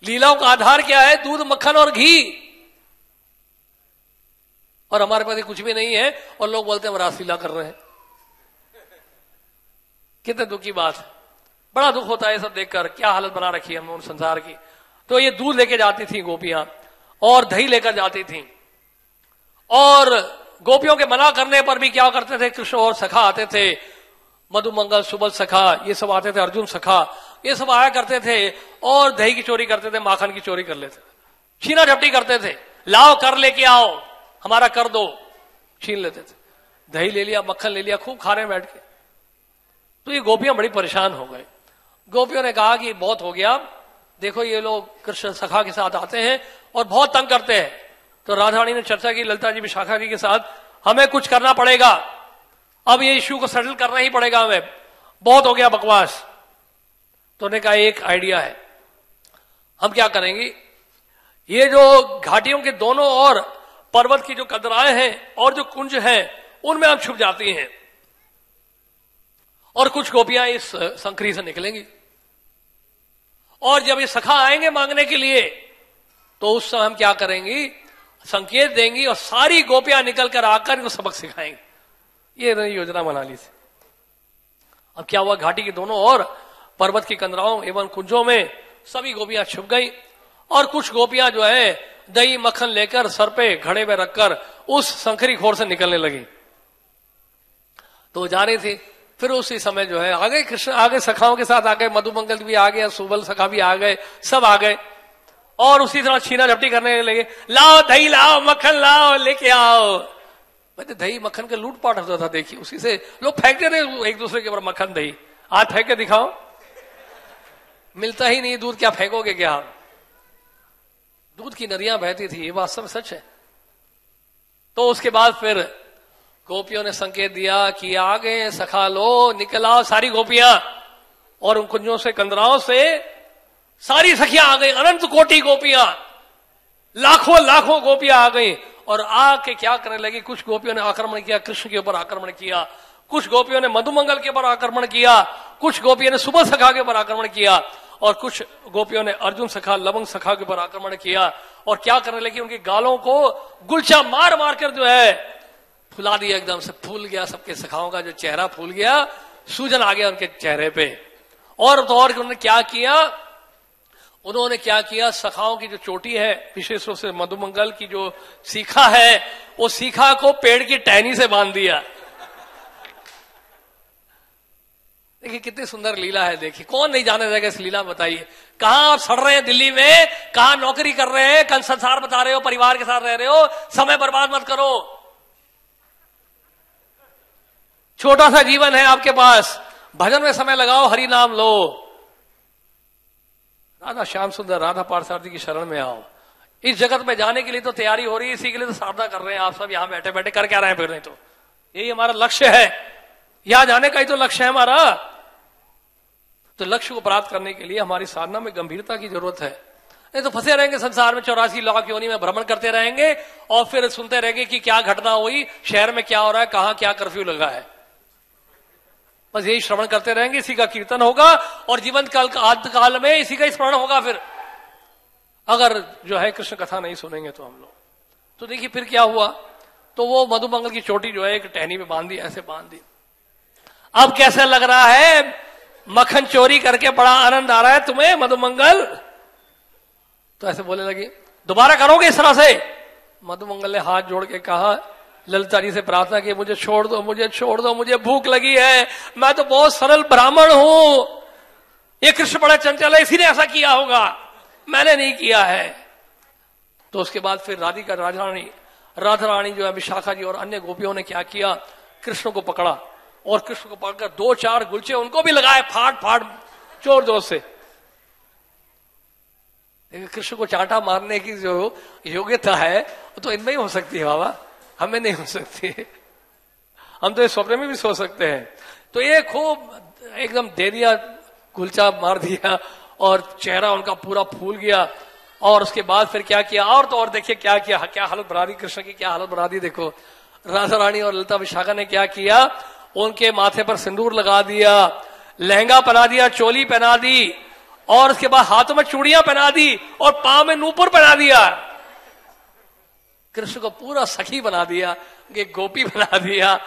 लीलाओं का आधार क्या है? दूध, मक्खन और घी। और हमारे पास कुछ भी नहीं है और लोग बोलते हैं हम रासलीला कर रहे हैं। कितने दुख की बात है, बड़ा दुख होता है सब देखकर, क्या हालत बना रखी है हम संसार की। तो ये दूध लेके जाती थी गोपियां और दही लेकर जाती थी, और गोपियों के मना करने पर भी क्या करते थे, कृष्ण और सखा आते थे, मधुमंगल, सुबल सखा, ये सब आते थे, अर्जुन सखा, ये सब आया करते थे और दही की चोरी करते थे, माखन की चोरी कर लेते थे, छीना झपटी करते थे, लाओ कर लेके आओ, हमारा कर दो, छीन लेते थे। दही ले लिया, मक्खन ले लिया, खूब खा रहे बैठ के। तो ये गोपियां बड़ी परेशान हो गए। गोपियों ने कहा कि बहुत हो गया, देखो ये लोग कृष्ण सखा के साथ आते हैं और बहुत तंग करते हैं। तो राधा रानी ने चर्चा की ललिता जी विशाखा जी के साथ, हमें कुछ करना पड़ेगा, अब ये इश्यू को सेटल करना ही पड़ेगा हमें, बहुत हो गया बकवास। तो उन्होंने कहा एक आइडिया है, हम क्या करेंगे, ये जो घाटियों के दोनों ओर पर्वत की जो कदराएं हैं और जो कुंज हैं उनमें हम छुप जाती हैं, और कुछ गोपियां इस संकरी से निकलेंगी, और जब ये सखा आएंगे मांगने के लिए तो उस समय हम क्या करेंगे, संकेत देंगी और सारी गोपियां निकल कर आकर इनको सबक सिखाएंगी। ये योजना बना ली थी। अब क्या हुआ, घाटी के दोनों ओर पर्वत की कंदराओं एवं कुंजों में सभी गोपियां छुप गई और कुछ गोपियां जो है दही मक्खन लेकर सर पे घड़े में रखकर उस शंकरी खोर से निकलने लगी। तो जा रही थी। फिर उसी समय जो है आ गए कृष्ण, आ गए सखाओं के साथ आ गए, मधुमंगल भी आ गए, सुबल सखा भी आ गए, सब आ गए और उसी तरह छीना झपटी करने लगे। लाओ दही लाओ, मक्खन लाओ, लेके आओ। भाई दही मक्खन के लूटपाट होता था, देखिए उसी से लोग फेंकते रहे एक दूसरे के ऊपर मक्खन दही। आज फेंक के दिखाओ, मिलता ही नहीं दूध, क्या फेंकोगे क्या? दूध की नदियां बहती थी, ये वास्तव में सच है। तो उसके बाद फिर गोपियों ने संकेत दिया कि आ गए सखा, लो निकल आओ सारी गोपियां। और उन कुंजों से कंदराओं से सारी सखियां आ गई, अनंत कोटि गोपियां, लाखों लाखों गोपियां आ गई और आके क्या करने लगी। कुछ गोपियों ने आक्रमण किया, कृष्ण के ऊपर आक्रमण किया, कुछ गोपियों ने मधुमंगल के ऊपर आक्रमण किया, कुछ गोपियों ने सुबह सखा के ऊपर आक्रमण किया और कुछ गोपियों ने अर्जुन सखा लवंग सखा के ऊपर आक्रमण किया। और क्या करने लगी, उनकी गालों को गुलचा मार मार कर जो है फुला दिया, एकदम से फूल गया। सबके सखाओं का जो चेहरा फूल गया, सूजन आ गया उनके चेहरे पे। और तो और उन्होंने क्या किया, सखाओं की जो चोटी है, विशेष रूप से मधुमंगल की जो सीखा है, वो सीखा को पेड़ की टहनी से बांध दिया। देखिए कितनी सुंदर लीला है, देखिए कौन नहीं जाने जाएगा इस लीला, बताइए। कहां आप सड़ रहे हैं दिल्ली में, कहां नौकरी कर रहे हैं, कल संसार बता रहे हो, परिवार के साथ रह रहे हो, समय बर्बाद मत करो। छोटा सा जीवन है आपके पास, भजन में समय लगाओ, हरि नाम लो, राधा श्याम सुंदर राधा पार्थसारथी की शरण में आओ। इस जगत में जाने के लिए तो तैयारी हो रही है, इसी के लिए तो साधना कर रहे हैं आप सब यहां बैठे बैठे। कर क्या रहे हैं फिर? नहीं तो यही हमारा लक्ष्य है, यहां जाने का ही तो लक्ष्य है हमारा। तो लक्ष्य को प्राप्त करने के लिए हमारी साधना में गंभीरता की जरूरत है। नहीं तो फंसे रहेंगे संसार में, 84 लाख योनि में भ्रमण करते रहेंगे और फिर सुनते रहेंगे कि क्या घटना हुई, शहर में क्या हो रहा है, कहां क्या कर्फ्यू लगा है। बस यही श्रवण करते रहेंगे, इसी का कीर्तन होगा और जीवन काल काल में इसी का स्मरण होगा। फिर अगर जो है कृष्ण कथा नहीं सुनेंगे तो हम लोग, तो देखिए फिर क्या हुआ। तो वो मधुमंगल की चोटी जो है एक टहनी में बांध दी, ऐसे बांध दी। अब कैसा लग रहा है, मक्खन चोरी करके बड़ा आनंद आ रहा है तुम्हें मधुमंगल? तो ऐसे बोले लगी, दोबारा करोगे इस तरह से? मधुमंगल ने हाथ जोड़ के कहा, ललिता जी से प्रार्थना की, मुझे छोड़ दो, मुझे छोड़ दो, मुझे भूख लगी है, मैं तो बहुत सरल ब्राह्मण हूं, ये कृष्ण बड़ा चंचल है, इसी ने ऐसा किया होगा, मैंने नहीं किया है। तो उसके बाद फिर राधा रानी जो है विशाखा जी और अन्य गोपियों ने क्या किया, कृष्ण को पकड़ा और कृष्ण को पकड़कर 2-4 गुलचे उनको भी लगाए, फाड़ फाड़ जोर जोर से। कृष्ण को चांटा मारने की जो योग्यता है वो तो इनमें ही हो सकती है बाबा, हमें नहीं हो सकती। हम तो इस स्वप्न में भी सो सकते हैं। तो ये खूब एकदम दे दिया, गुलचा मार दिया और चेहरा उनका पूरा फूल गया। और उसके बाद फिर क्या किया, और तो और देखिए क्या किया, क्या हालत बना दी कृष्ण की, क्या हालत बना दी। देखो राधा रानी और ललिता विशाखा ने क्या किया, उनके माथे पर सिंदूर लगा दिया, लहंगा पहना दिया, चोली पहना दी और उसके बाद हाथों में चूड़ियां पहना दी और पांव में नूपुर पहना दिया। कृष्ण को पूरा सखी बना दिया, एक गोपी बना दिया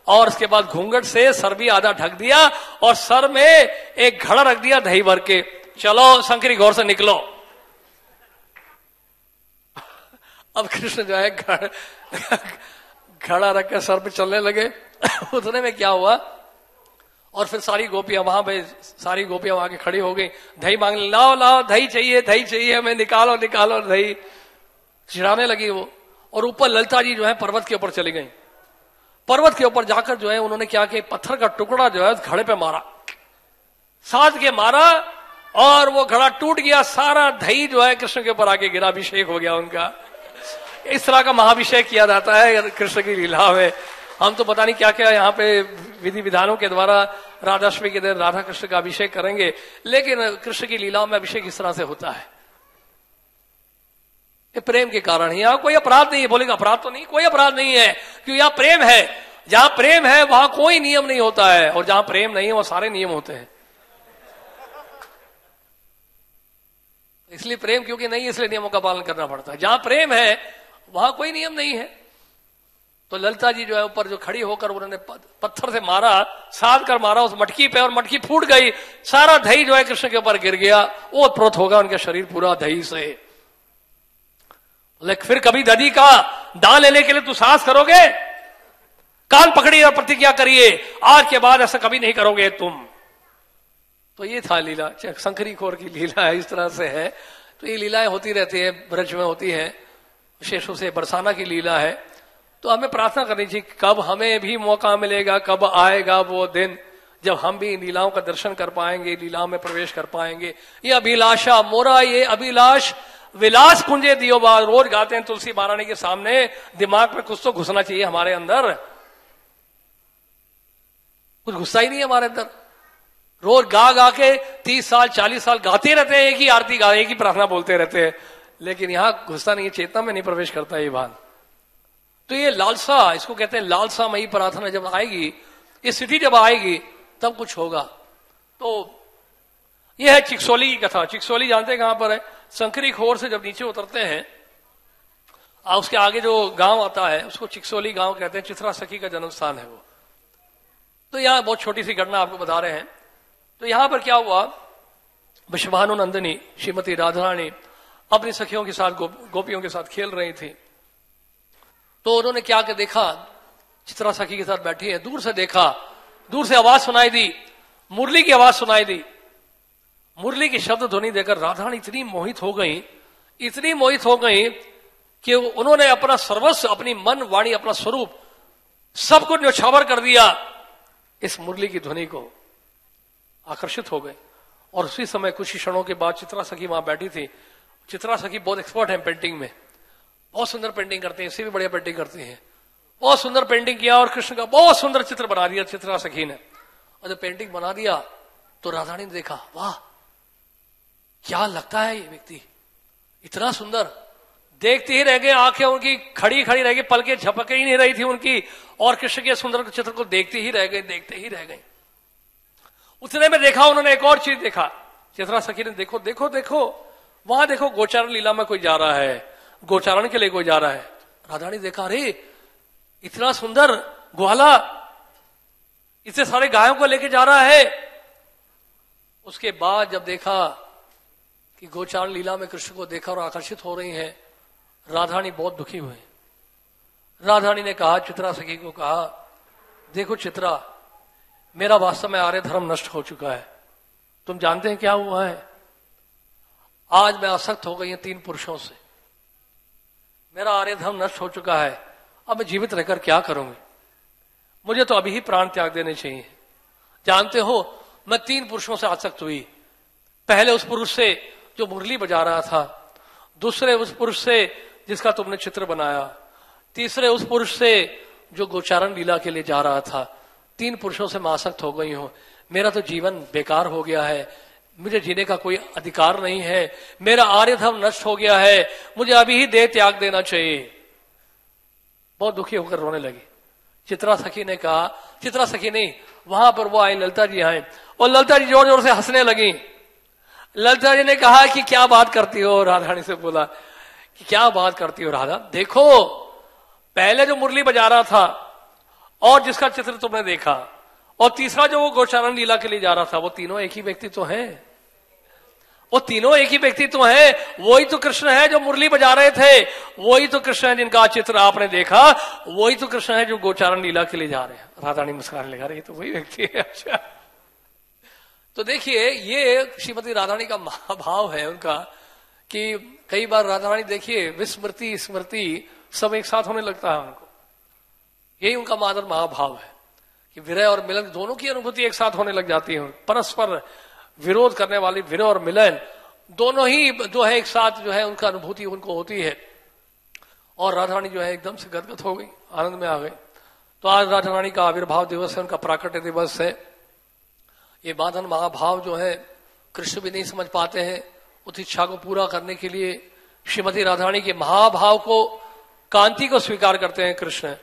और उसके बाद घूंघट से सर भी आधा ढक दिया और सर में एक घड़ा रख दिया दही भर के, चलो शंकरी घोर से निकलो। अब कृष्ण जो है घड़ा रख के सर पे चलने लगे। उतने में क्या हुआ, और फिर सारी गोपियां वहां पे, सारी गोपियां वहां के खड़ी हो गई, दही मांगने, लाओ लाओ दही चाहिए, दही चाहिए हमें, निकालो निकालो दही। चिढ़ाने लगी वो। और ऊपर ललिता जी जो है पर्वत के ऊपर चली गई। पर्वत के ऊपर जाकर जो है उन्होंने क्या किया, पत्थर का टुकड़ा जो है घड़े पे मारा, साध के मारा और वो घड़ा टूट गया। सारा दही जो है कृष्ण के ऊपर आके गिरा, अभिषेक हो गया उनका। इस तरह का महाभिषेक किया जाता है कृष्ण की लीला में। हम तो पता नहीं क्या क्या यहाँ पे विधि विधानों के द्वारा राधाष्टमी के दिन राधा कृष्ण का अभिषेक करेंगे, लेकिन कृष्ण की लीलाओं में अभिषेक इस तरह से होता है। ये प्रेम के कारण ही, यहाँ कोई अपराध नहीं है। बोलेगा अपराध तो नहीं, कोई अपराध नहीं है, क्योंकि यहाँ प्रेम है। जहां प्रेम है वहां कोई नियम नहीं होता है, और जहां प्रेम नहीं है वहां सारे नियम होते हैं। इसलिए प्रेम क्योंकि नहीं, इसलिए नियमों का पालन करना पड़ता है। जहां प्रेम है वहां कोई नियम नहीं है। तो ललिता जी जो है ऊपर जो खड़ी होकर उन्होंने पत्थर से मारा, साध कर मारा उस मटकी पे, और मटकी फूट गई, सारा दही जो है कृष्ण के ऊपर गिर गया, वो प्रोत होगा उनका शरीर पूरा दही से। लेकिन फिर कभी दधी का दान लेने के लिए तू साहस करोगे? कान पकड़िए और प्रतिज्ञा करिए, आज के बाद ऐसा कभी नहीं करोगे तुम। तो ये था लीला, शंकरी खोर की लीला है, इस तरह से है। तो ये लीलाएं होती रहती है, ब्रज में होती है, विशेष रूप से बरसाना की लीला है। तो हमें प्रार्थना करनी चाहिए कब हमें भी मौका मिलेगा, कब आएगा वो दिन जब हम भी इन लीलाओं का दर्शन कर पाएंगे, लीलाओं में प्रवेश कर पाएंगे। ये अभिलाषा मोरा ये अभिलाष विलास कुंजे दियो बार, रोज गाते हैं तुलसी महारानी के सामने, दिमाग में कुछ तो घुसना चाहिए हमारे अंदर। कुछ घुसता ही नहीं है हमारे अंदर। रोज गा गा के 30 साल 40 साल गाते रहते हैं, एक ही आरती गा, एक ही प्रार्थना बोलते रहते हैं, लेकिन यहां घुसता नहीं है, चेतना में नहीं प्रवेश करता ये भान। तो ये लालसा, इसको कहते हैं लालसा मई प्रार्थना जब आएगी, ये स्थिति जब आएगी तब कुछ होगा। तो ये है चिकसोली की कथा। चिकसोली जानते हैं कहां पर है? शंकरी खोर से जब नीचे उतरते हैं, उसके आगे जो गांव आता है उसको चिकसोली गांव कहते हैं, चित्रा सखी का जन्म स्थान है वो। तो यहां बहुत छोटी सी घटना आपको बता रहे हैं। तो यहां पर क्या हुआ, विश्वभानु नंदिनी श्रीमती राधारानी अपनी सखियों के साथ गोपियों के साथ खेल रही थी। तो उन्होंने क्या के देखा, चित्रा सखी के साथ बैठी है, दूर से देखा, दूर से आवाज सुनाई दी, मुरली की आवाज सुनाई दी। मुरली की शब्द ध्वनि देकर राधारानी इतनी मोहित हो गई, इतनी मोहित हो गई कि उन्होंने अपना सर्वस्व, अपनी मन वाणी, अपना स्वरूप सब कुछ न्यौछावर कर दिया, इस मुरली की ध्वनि को आकर्षित हो गए। और उसी समय कुछ ही क्षणों के बाद चित्रा सखी वहां बैठी थी। चित्रा सखी बहुत एक्सपर्ट है पेंटिंग में, बहुत सुंदर पेंटिंग करती है, इससे भी बढ़िया पेंटिंग करती है। बहुत सुंदर पेंटिंग किया और कृष्ण का बहुत सुंदर चित्र बना दिया चित्रा सखी ने। और जब पेंटिंग बना दिया तो राधारानी ने देखा, वाह क्या लगता है ये व्यक्ति, इतना सुंदर। देखते ही रह गए, आंखें उनकी खड़ी खड़ी रह गई, पलकें झपक ही नहीं रही थी उनकी, और कृष्ण के सुंदर चित्र को देखते ही रह गए, देखते ही रह गए। उतने में देखा उन्होंने एक और चीज देखा, चित्रा सखी ने, देखो देखो देखो वहां देखो, गोचारण लीला में कोई जा रहा है, गोचारण के लिए कोई जा रहा है। राधारानी देखा, अरे इतना सुंदर ग्वाला इतने सारे गायों को लेके जा रहा है। उसके बाद जब देखा कि गोचारण लीला में कृष्ण को देखा और आकर्षित हो रही है, राधारानी बहुत दुखी हुई। राधारानी ने कहा, चित्रा सखी को कहा, देखो चित्रा, मेरा वास्तव में आर्य धर्म नष्ट हो चुका है। तुम जानते हैं क्या हुआ है? आज मैं आसक्त हो गई हूं 3 पुरुषों से, मेरा आर्य धर्म नष्ट हो चुका है। अब मैं जीवित रहकर क्या करूंगी? मुझे तो अभी ही प्राण त्याग देने चाहिए। जानते हो, मैं 3 पुरुषों से आसक्त हुई। पहले उस पुरुष से जो मुरली बजा रहा था, दूसरे उस पुरुष से जिसका तुमने चित्र बनाया, तीसरे उस पुरुष से जो गोचारण लीला के लिए जा रहा था। 3 पुरुषों से मैं आसक्त हो गई हूं। मेरा तो जीवन बेकार हो गया है, मुझे जीने का कोई अधिकार नहीं है, मेरा आर्य धर्म नष्ट हो गया है, मुझे अभी ही देह त्याग देना चाहिए। बहुत दुखी होकर रोने लगी। चित्रा सखी ने कहा, चित्रा सखी नहीं, वहां पर वो आई, ललिता जी आए, और ललिता जी जोर जोर से हंसने लगी। ललिता जी ने कहा कि क्या बात करती हो? राधारानी से बोला कि क्या बात करती हो राधा, देखो पहले जो मुरली बजा रहा था और जिसका चित्र तुमने देखा, और तीसरा जो वो गोचारण लीला के लिए जा रहा था, वो तीनों एक ही व्यक्ति तो हैं। वो तीनों एक ही व्यक्ति तो है, वही तो कृष्ण है जो मुरली बजा रहे थे, वही तो कृष्ण है जिनका चित्र आपने देखा, वही तो कृष्ण है जो गोचारण लीला के लिए जा रहे हैं। राधारानी मुस्कुराने लगा, रही तो वही व्यक्ति है। अच्छा, तो देखिए ये श्रीमती राधारानी का महाभाव है उनका, कि कई बार राधारानी देखिए विस्मृति स्मृति सब एक साथ होने लगता है उनको। यही उनका मादर महाभाव है कि विरह और मिलन दोनों की अनुभूति एक साथ होने लग जाती है। परस्पर विरोध करने वाली विरह और मिलन दोनों ही जो है एक साथ जो है उनका अनुभूति उनको होती है। और राधारानी जो है एकदम से गदगद हो गई, आनंद में आ गई। तो आज राधारानी का आविर्भाव दिवस है, उनका प्राकट्य दिवस है। ये बांधन महाभाव जो है कृष्ण भी नहीं समझ पाते हैं, उस इच्छा को पूरा करने के लिए श्रीमती राधारानी के महाभाव को, कांति को स्वीकार करते हैं कृष्ण,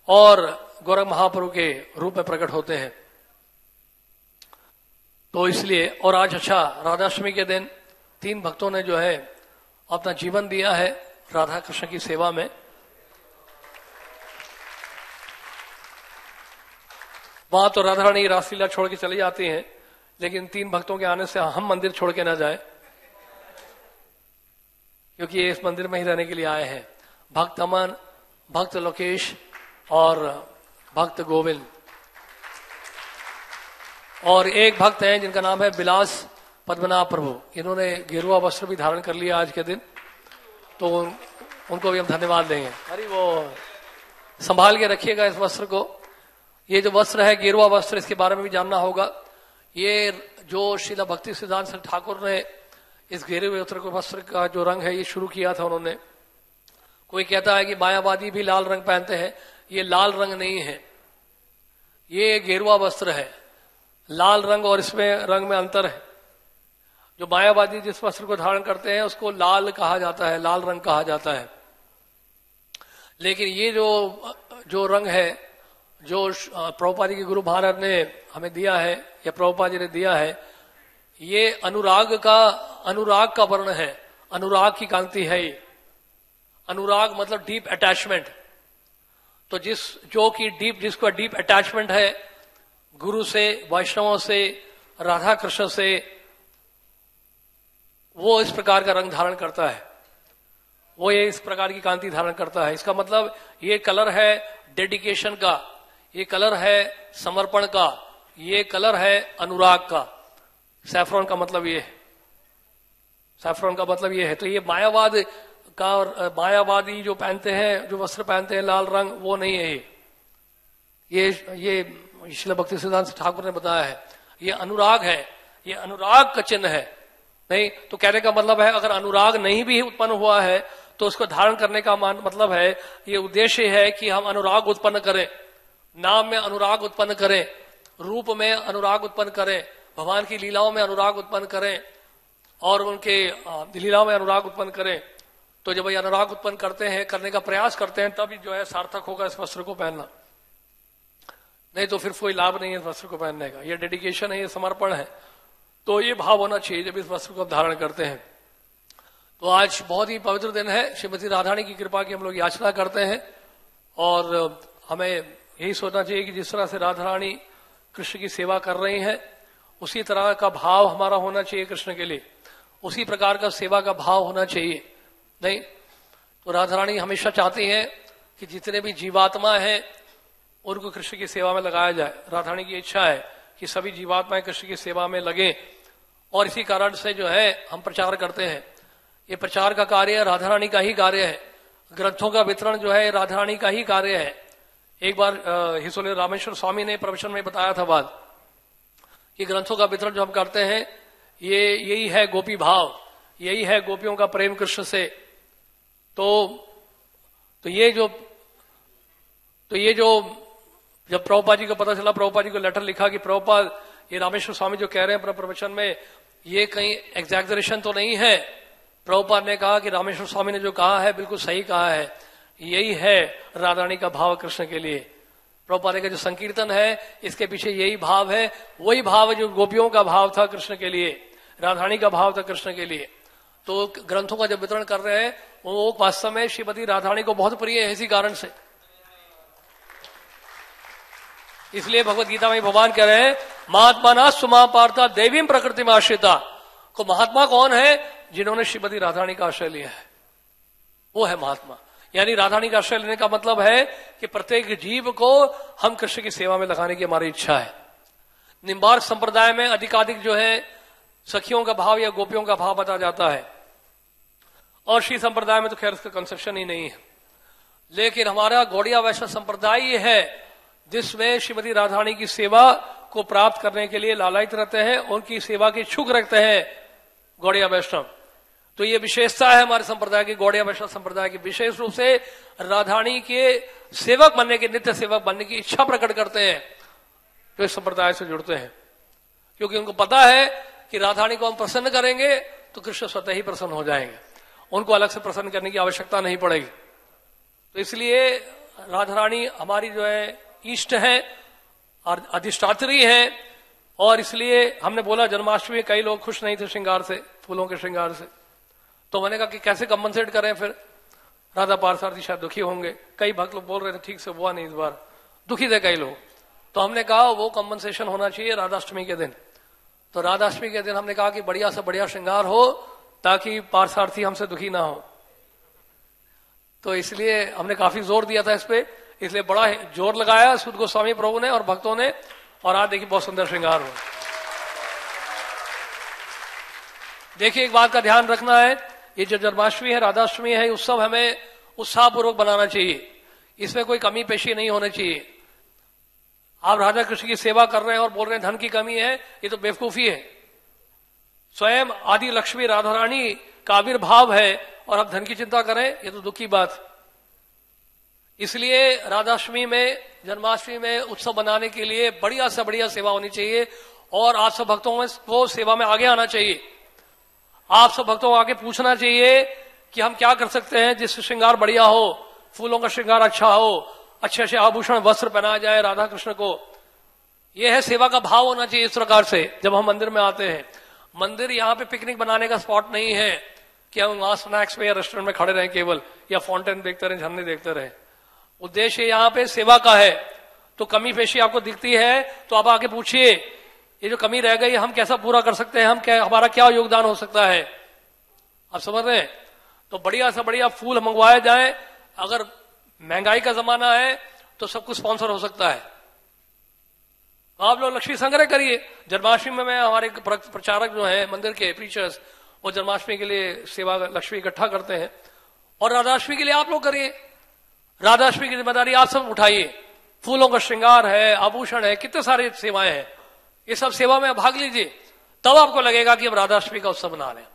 और गोरख महाप्रभु के रूप में प्रकट होते हैं। तो इसलिए, और आज अच्छा राधाष्टमी के दिन 3 भक्तों ने जो है अपना जीवन दिया है राधा कृष्ण की सेवा में। वहां तो राधा रानी रासलीला छोड़ के चली जाती हैं, लेकिन 3 भक्तों के आने से हम मंदिर छोड़ के ना जाए, क्योंकि ये इस मंदिर में ही रहने के लिए आए हैं। भक्त अमन, भक्त लोकेश और भक्त गोविंद, और एक भक्त हैं जिनका नाम है विलास पद्मनाभ प्रभु। इन्होंने गेरुआ वस्त्र भी धारण कर लिया आज के दिन, तो उनको भी हम धन्यवाद देंगे। अरे वो संभाल के रखिएगा इस वस्त्र को। ये जो वस्त्र है गेरुआ वस्त्र, इसके बारे में भी जानना होगा। ये जो श्रीला भक्ति सिद्धांत ठाकुर ने इस गेरुए वस्त्र का जो रंग है ये शुरू किया था उन्होंने। कोई कहता है कि मायावादी भी लाल रंग पहनते हैं, ये लाल रंग नहीं है, ये गेरुआ वस्त्र है। लाल रंग और इसमें रंग में अंतर है। जो मायावादी जिस वस्त्र को धारण करते हैं उसको लाल कहा जाता है, लाल रंग कहा जाता है। लेकिन ये जो रंग है, जो प्रभुपाद जी के गुरु महाराज ने हमें दिया है या प्रभुपाद जी ने दिया है, ये अनुराग का वर्ण है, अनुराग की कांति है ये। अनुराग मतलब डीप अटैचमेंट। तो जिसको डीप अटैचमेंट है गुरु से, वैष्णवों से, राधा कृष्ण से, वो इस प्रकार का रंग धारण करता है, वो ये इस प्रकार की कांति धारण करता है। इसका मतलब ये कलर है डेडिकेशन का, ये कलर है समर्पण का, ये कलर है अनुराग का। सैफरॉन का मतलब ये है, सैफरॉन का मतलब ये है। तो ये मायावादी जो पहनते हैं, जो वस्त्र पहनते हैं लाल रंग, वो नहीं है ये श्रील भक्ति सिद्धांत ठाकुर ने बताया है। ये अनुराग है, ये अनुराग का चिन्ह है। नहीं तो कहने का मतलब है अगर अनुराग नहीं भी उत्पन्न हुआ है तो उसको धारण करने का मतलब है, ये उद्देश्य है कि हम अनुराग उत्पन्न करें, नाम में अनुराग उत्पन्न करें, रूप में अनुराग उत्पन्न करें, भगवान की लीलाओं में अनुराग उत्पन्न करें और उनके लीलाओं में अनुराग उत्पन्न करें। तो जब ये अनुराग उत्पन्न करते हैं, करने का प्रयास करते हैं, तभी जो है सार्थक होगा इस वस्त्र को पहनना। नहीं तो फिर कोई लाभ नहीं है इस वस्त्र को पहनने का। ये डेडिकेशन है, ये समर्पण है। तो ये भाव होना चाहिए जब इस वस्त्र को धारण करते हैं। तो आज बहुत ही पवित्र दिन है, श्रीमती राधारानी की कृपा की हम लोग याचना करते हैं और हमें यही सोचना चाहिए कि जिस तरह से राधारानी कृष्ण की सेवा कर रही हैं उसी तरह का भाव हमारा होना चाहिए कृष्ण के लिए, उसी प्रकार का सेवा का भाव होना चाहिए। नहीं तो राधारानी हमेशा चाहती हैं कि जितने भी जीवात्मा हैं उनको कृष्ण की सेवा में लगाया जाए। राधारानी की इच्छा है कि सभी जीवात्माएं कृष्ण की सेवा में लगे और इसी कारण से जो है हम प्रचार करते हैं। ये प्रचार का कार्य राधारानी का ही कार्य है। ग्रंथों का वितरण जो है राधारानी का ही कार्य है। एक बार हिसोले रामेश्वर स्वामी ने प्रवचन में बताया था बात कि ग्रंथों का वितरण जो हम करते हैं ये यही है गोपी भाव, यही है गोपियों का प्रेम कृष्ण से। तो ये जो जब प्रभुपाद जी को पता चला, प्रभुपाद जी को लेटर लिखा कि प्रभुपाद ये रामेश्वर स्वामी जो कह रहे हैं अपने प्रवचन में ये कहीं एग्जैगरेशन तो नहीं है। प्रभुपाद ने कहा कि रामेश्वर स्वामी ने जो कहा है बिल्कुल सही कहा है, यही है राधारानी का भाव कृष्ण के लिए। प्रभुपाद का जो संकीर्तन है इसके पीछे यही भाव है, वही भाव है जो गोपियों का भाव था कृष्ण के लिए, राधारानी का भाव था कृष्ण के लिए। तो ग्रंथों का जब वितरण कर रहे हैं वो वास्तव में श्रीमती राधारानी को बहुत प्रिय है इसी कारण से। इसलिए भगवत गीता में भगवान कह रहे हैं महात्मा ना सुमा पार्था देवीं प्रकृति में आश्रिता। को महात्मा कौन है? जिन्होंने श्रीमती राधारानी का आश्रय लिया है, वो है महात्मा। यानी राधारानी का आश्रय लेने का मतलब है कि प्रत्येक जीव को हम कृष्ण की सेवा में लगाने की हमारी इच्छा है। निम्बार्क संप्रदाय में अधिकाधिक जो है सखियों का भाव या गोपियों का भाव बताया जाता है और श्री संप्रदाय में तो खैर उसका कंसेप्शन ही नहीं है। लेकिन हमारा गौड़िया वैष्णव संप्रदाय ये है जिसमें श्रीमती राधारानी की सेवा को प्राप्त करने के लिए लालायित रहते हैं, उनकी सेवा की इच्छुक रखते हैं गौड़िया वैष्णव। तो ये विशेषता है हमारे संप्रदाय की, गौड़िया वैष्णव संप्रदाय की। विशेष रूप से राधारानी के सेवक बनने के, नित्य सेवक बनने की इच्छा प्रकट करते हैं जो इस संप्रदाय से जुड़ते हैं, क्योंकि उनको पता है कि राधारानी को हम प्रसन्न करेंगे तो कृष्ण स्वतः ही प्रसन्न हो जाएंगे, उनको अलग से प्रसन्न करने की आवश्यकता नहीं पड़ेगी। तो इसलिए राधारानी हमारी जो है इष्ट है और अधिष्ठात्री है। और इसलिए हमने बोला जन्माष्टमी में कई लोग खुश नहीं थे श्रृंगार से, फूलों के श्रृंगार से। तो मैंने कहा कि कैसे कंपनसेट करें, फिर राधा पार्षद शायद दुखी होंगे। कई भक्त लोग बोल रहे थे ठीक से हुआ नहीं, इस बार दुखी थे कई लोग। तो हमने कहा वो कंपनसेशन होना चाहिए राधाष्टमी के दिन। तो राधाष्टमी के दिन हमने कहा कि बढ़िया से बढ़िया श्रृंगार हो ताकि पार्थसारथी हमसे दुखी ना हो। तो इसलिए हमने काफी जोर दिया था इस पे, इसलिए बड़ा जोर लगाया सुध गोस्वामी प्रभु ने और भक्तों ने, और आज देखिए बहुत सुंदर श्रृंगार हुआ। देखिए एक बात का ध्यान रखना है, ये जो जन्माष्टमी है, राधाष्टमी है, उत्सव हमें उत्साहपूर्वक बनाना चाहिए, इसमें कोई कमी पेशी नहीं होनी चाहिए। आप राधा कृष्ण की सेवा कर रहे हैं और बोल रहे हैं धन की कमी है, ये तो बेवकूफी है। स्वयं आदि लक्ष्मी राधा रानी का आविर्भाव है और आप धन की चिंता करें, ये तो दुख की बात। इसलिए राधाष्टमी में, जन्माष्टमी में उत्सव बनाने के लिए बढ़िया से बढ़िया सेवा होनी चाहिए और आप सब भक्तों को सेवा में आगे आना चाहिए। आप सब भक्तों को आगे पूछना चाहिए कि हम क्या कर सकते हैं जिससे श्रृंगार बढ़िया हो, फूलों का श्रृंगार अच्छा हो, अच्छे अच्छे आभूषण वस्त्र पहनाया जाए राधा कृष्ण को। यह है सेवा का भाव होना चाहिए। इस प्रकार से जब हम मंदिर में आते हैं, मंदिर यहाँ पे पिकनिक बनाने का स्पॉट नहीं है कि हम वहां स्नैक्स में या रेस्टोरेंट में खड़े रहें केवल, या फाउंटेन देखते रहें, झरने देखते रहें। उद्देश्य यहाँ पे सेवा का है। तो कमी पेशी आपको दिखती है तो आप आके पूछिए, ये जो कमी रह गई हम कैसा पूरा कर सकते हैं, हम क्या, हमारा क्या योगदान हो सकता है। आप समझ रहे हैं? तो बढ़िया से बढ़िया फूल मंगवाए जाए। अगर महंगाई का जमाना है तो सब कुछ स्पॉन्सर हो सकता है। आप लोग लक्ष्मी संग्रह करिए। जन्माष्टमी में हमारे प्रचारक जो हैं मंदिर के प्रीचर्स, वो जन्माष्टमी के लिए सेवा लक्ष्मी इकट्ठा करते हैं, और राधाष्टमी के लिए आप लोग करिए। राधाष्टमी की जिम्मेदारी आप सब उठाइए। फूलों का श्रृंगार है, आभूषण है, कितने सारे सेवाएं हैं, ये सब सेवा में भाग लीजिए, तब आपको लगेगा कि हम राधाष्टमी का उत्सव बना रहे हैं।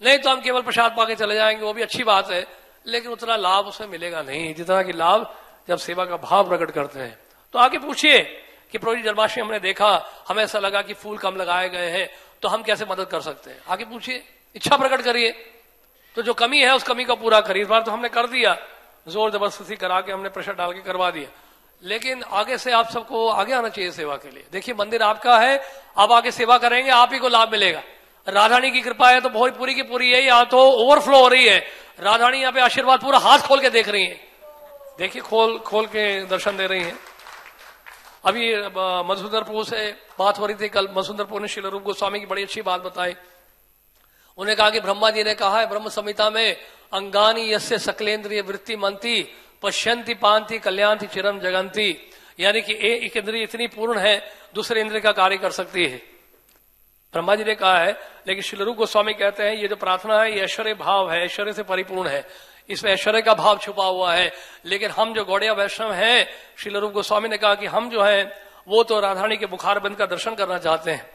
नहीं तो हम केवल प्रसाद पाके चले जाएंगे, वो भी अच्छी बात है, लेकिन उतना लाभ उसमें मिलेगा नहीं जितना कि लाभ जब सेवा का भाव प्रकट करते हैं। तो आगे पूछिए कि प्रभु जी जन्माष्टमी हमने देखा, हमें ऐसा लगा कि फूल कम लगाए गए हैं, तो हम कैसे मदद कर सकते हैं। आगे पूछिए, इच्छा प्रकट करिए। तो जो कमी है उस कमी को पूरा करिए। इस बार तो हमने कर दिया, जोर जबरदस्ती करा के हमने प्रेशर डाल के करवा दिया, लेकिन आगे से आप सबको आगे आना चाहिए सेवा के लिए। देखिए मंदिर आपका है, आप आगे सेवा करेंगे, आप ही को लाभ मिलेगा। राधारानी की कृपा है तो बहुत पूरी की पूरी है, यहाँ तो ओवरफ्लो हो रही है। राधारानी यहाँ पे आशीर्वाद पूरा हाथ खोल के देख रही है। देखिए खोल खोल के दर्शन दे रही हैं। अभी मधुसूदनपुर से बात हो रही थी कल, मधुसूदनपुर ने श्रील रूप गोस्वामी की बड़ी अच्छी बात बताई। उन्हें कहा कि ब्रह्मा जी ने कहा है ब्रह्म संहिता में, अंगानी यस्य सकलेन्द्रिय वृत्ति मंती पश्यंती पांति कल्याणति चिरम जगंती, यानी कि एक इंद्रिय इतनी पूर्ण है दूसरे इंद्रिय का कार्य कर सकती है। ब्रह्मा जी ने कहा है, लेकिन श्रील रूप गोस्वामी कहते हैं ये जो प्रार्थना है ये ऐश्वर्य भाव है, ऐश्वर्य से परिपूर्ण है, इसमें ऐश्वर्य का भाव छुपा हुआ है। लेकिन हम जो गौड़िया वैष्णव हैं, श्रील रूप गोस्वामी ने कहा कि हम जो हैं वो तो राधारानी के बुखारबंद का दर्शन करना चाहते हैं।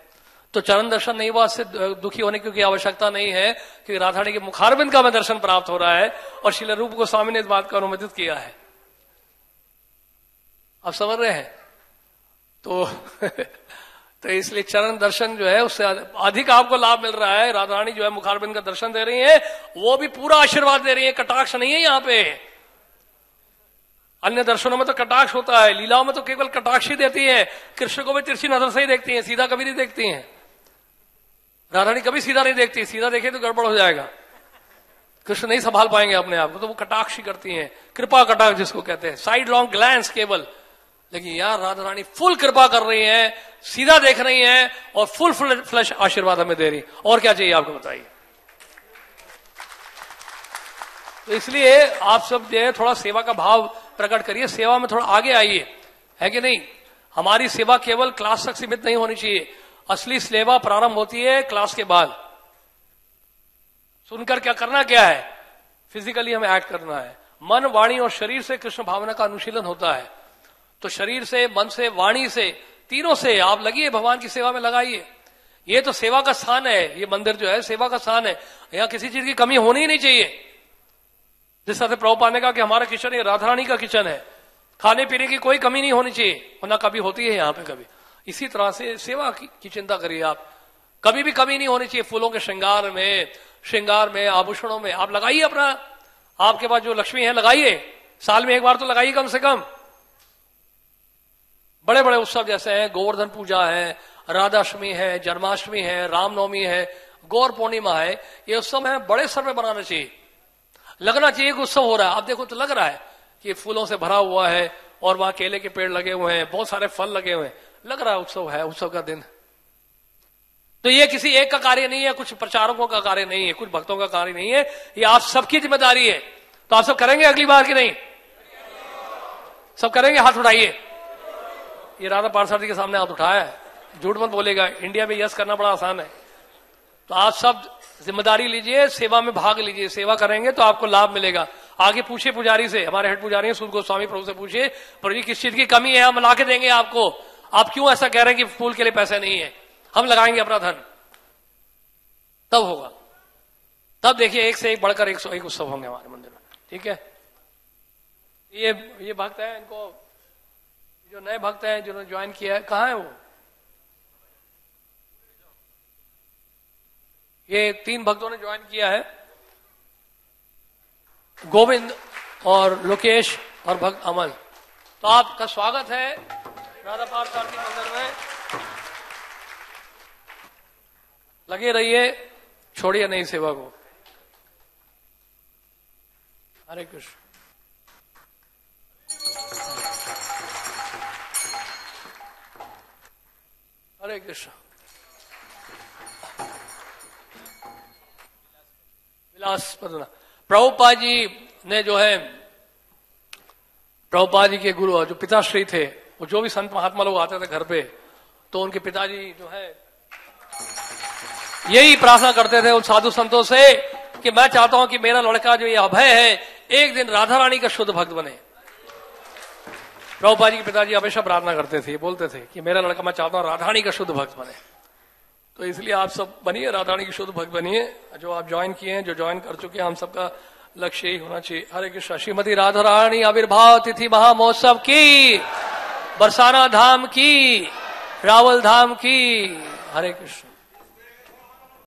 तो चरण दर्शन नहीं हुआ, इससे दुखी होने की आवश्यकता नहीं है, क्योंकि राधारानी के मुखारबिंद का हमें दर्शन प्राप्त हो रहा है और श्रील रूप गोस्वामी ने इस बात को अनुमोदित किया है। आप समझ रहे हैं? तो इसलिए चरण दर्शन जो है उससे अधिक आपको लाभ मिल रहा है। राधारानी जो है मुखारबिंद का दर्शन दे रही है, वो भी पूरा आशीर्वाद दे रही है, कटाक्ष नहीं है यहाँ पे। अन्य दर्शनों में तो कटाक्ष होता है, लीलाओं में तो केवल कटाक्ष ही देती है। कृष्ण को भी तिरछी नजर से ही देखती है, सीधा कभी नहीं देखती है। राधारानी कभी सीधा नहीं देखती, सीधा देखे तो गड़बड़ हो जाएगा, कृष्ण नहीं संभाल पाएंगे अपने आप को, तो वो कटाक्ष ही करती हैं, कृपा कटाक्ष जिसको कहते हैं, साइड लॉन्ग ग्लैंस केवल। लेकिन यार राधारानी फुल कृपा कर रही है, सीधा देख रही है और फुल फ्लैश आशीर्वाद हमें दे रही। और क्या चाहिए आपको बताइए? तो इसलिए आप सब जो है थोड़ा सेवा का भाव प्रकट करिए, सेवा में थोड़ा आगे आइए, है कि नहीं? हमारी सेवा केवल क्लास तक सीमित नहीं होनी चाहिए। असली सेवा प्रारंभ होती है क्लास के बाद। सुनकर क्या करना क्या है? फिजिकली हमें एक्ट करना है। मन, वाणी और शरीर से कृष्ण भावना का अनुशीलन होता है। तो शरीर से, मन से, वाणी से, तीनों से आप लगिए, भगवान की सेवा में लगाइए। ये तो सेवा का स्थान है, ये मंदिर जो है सेवा का स्थान है। यहाँ किसी चीज की कमी होनी ही नहीं चाहिए। जिस तरह से प्रभुपाद ने कहा कि हमारा किचन ये राधारानी का किचन है, खाने पीने की कोई कमी नहीं होनी चाहिए, और ना कभी होती है यहाँ पे कभी। इसी तरह से सेवा की चिंता करिए आप, कभी भी कमी नहीं होनी चाहिए। फूलों के श्रृंगार में, आभूषणों में आप लगाइए अपना। आपके पास जो लक्ष्मी है लगाइए, साल में एक बार तो लगाइए कम से कम। बड़े बड़े उत्सव जैसे हैं, गोवर्धन पूजा है, राधाष्टमी है, जन्माष्टमी है, रामनवमी है, गौर पूर्णिमा है, ये उत्सव है बड़े स्तर में बनाना चाहिए। लगना चाहिए कि उत्सव हो रहा है। आप देखो तो लग रहा है कि फूलों से भरा हुआ है, और वहां केले के पेड़ लगे हुए हैं, बहुत सारे फल लगे हुए हैं, लग रहा है उत्सव है, उत्सव का दिन। तो ये किसी एक का कार्य नहीं है, कुछ प्रचारकों का कार्य नहीं है, कुछ भक्तों का कार्य नहीं है, ये आप सबकी जिम्मेदारी है। तो आप सब करेंगे अगली बार की नहीं? सब करेंगे? हाथ उठाइए। ये राधा पार्षद के सामने हाथ उठाया है, झूठ मत बोलेगा। इंडिया में यस करना बड़ा आसान है। तो आप सब जिम्मेदारी लीजिए, सेवा में भाग लीजिए। सेवा करेंगे तो आपको लाभ मिलेगा। आगे पूछिए पुजारी से, हमारे हेड पुजारी हैं सूद गोस्वामी प्रभु से पूछिए, प्रभु जी किस चीज की कमी है, हम ला के देंगे आपको। आप क्यों ऐसा कह रहे हैं कि फूल के लिए पैसे नहीं है? हम लगाएंगे अपना धन, तब होगा। तब देखिए एक से एक बढ़कर 101 उत्सव होंगे हमारे मंदिर में। ठीक है? ये भक्त है, इनको जो नए भक्त हैं जिन्होंने ज्वाइन किया है, कहाँ है वो? ये 3 भक्तों ने ज्वाइन किया है, गोविंद और लोकेश और भक्त अमन। तो आपका स्वागत है राधा पार्षद के मंदिर में। लगे रहिए, छोड़िए नहीं सेवा को। हरे कृष्ण। हरे कृष्ण। विलास पदना प्रभुपाद जी ने जो है, प्रभुपाद जी के गुरु जो पिताश्री थे, वो जो भी संत महात्मा लोग आते थे घर पे, तो उनके पिताजी जो है यही प्रार्थना करते थे उन साधु संतों से कि मैं चाहता हूं कि मेरा लड़का जो ये अभय है एक दिन राधा रानी का शुद्ध भक्त बने। प्रभुपाद जी के पिताजी हमेशा प्रार्थना करते थे, बोलते थे कि मेरा लड़का, मैं चाहता हूं राधा रानी का शुद्ध भक्त बने। तो इसलिए आप सब बनिए, राधा रानी के शुद्ध भक्त बनिए। जो आप ज्वाइन किए हैं, जो ज्वाइन कर चुके हैं, हम सबका लक्ष्य यही होना चाहिए। हरे कृष्ण। श्रीमती राधा रानी आविर्भाव तिथि महामहोत्सव की, बरसाना धाम की, रावल धाम की। हरे कृष्ण।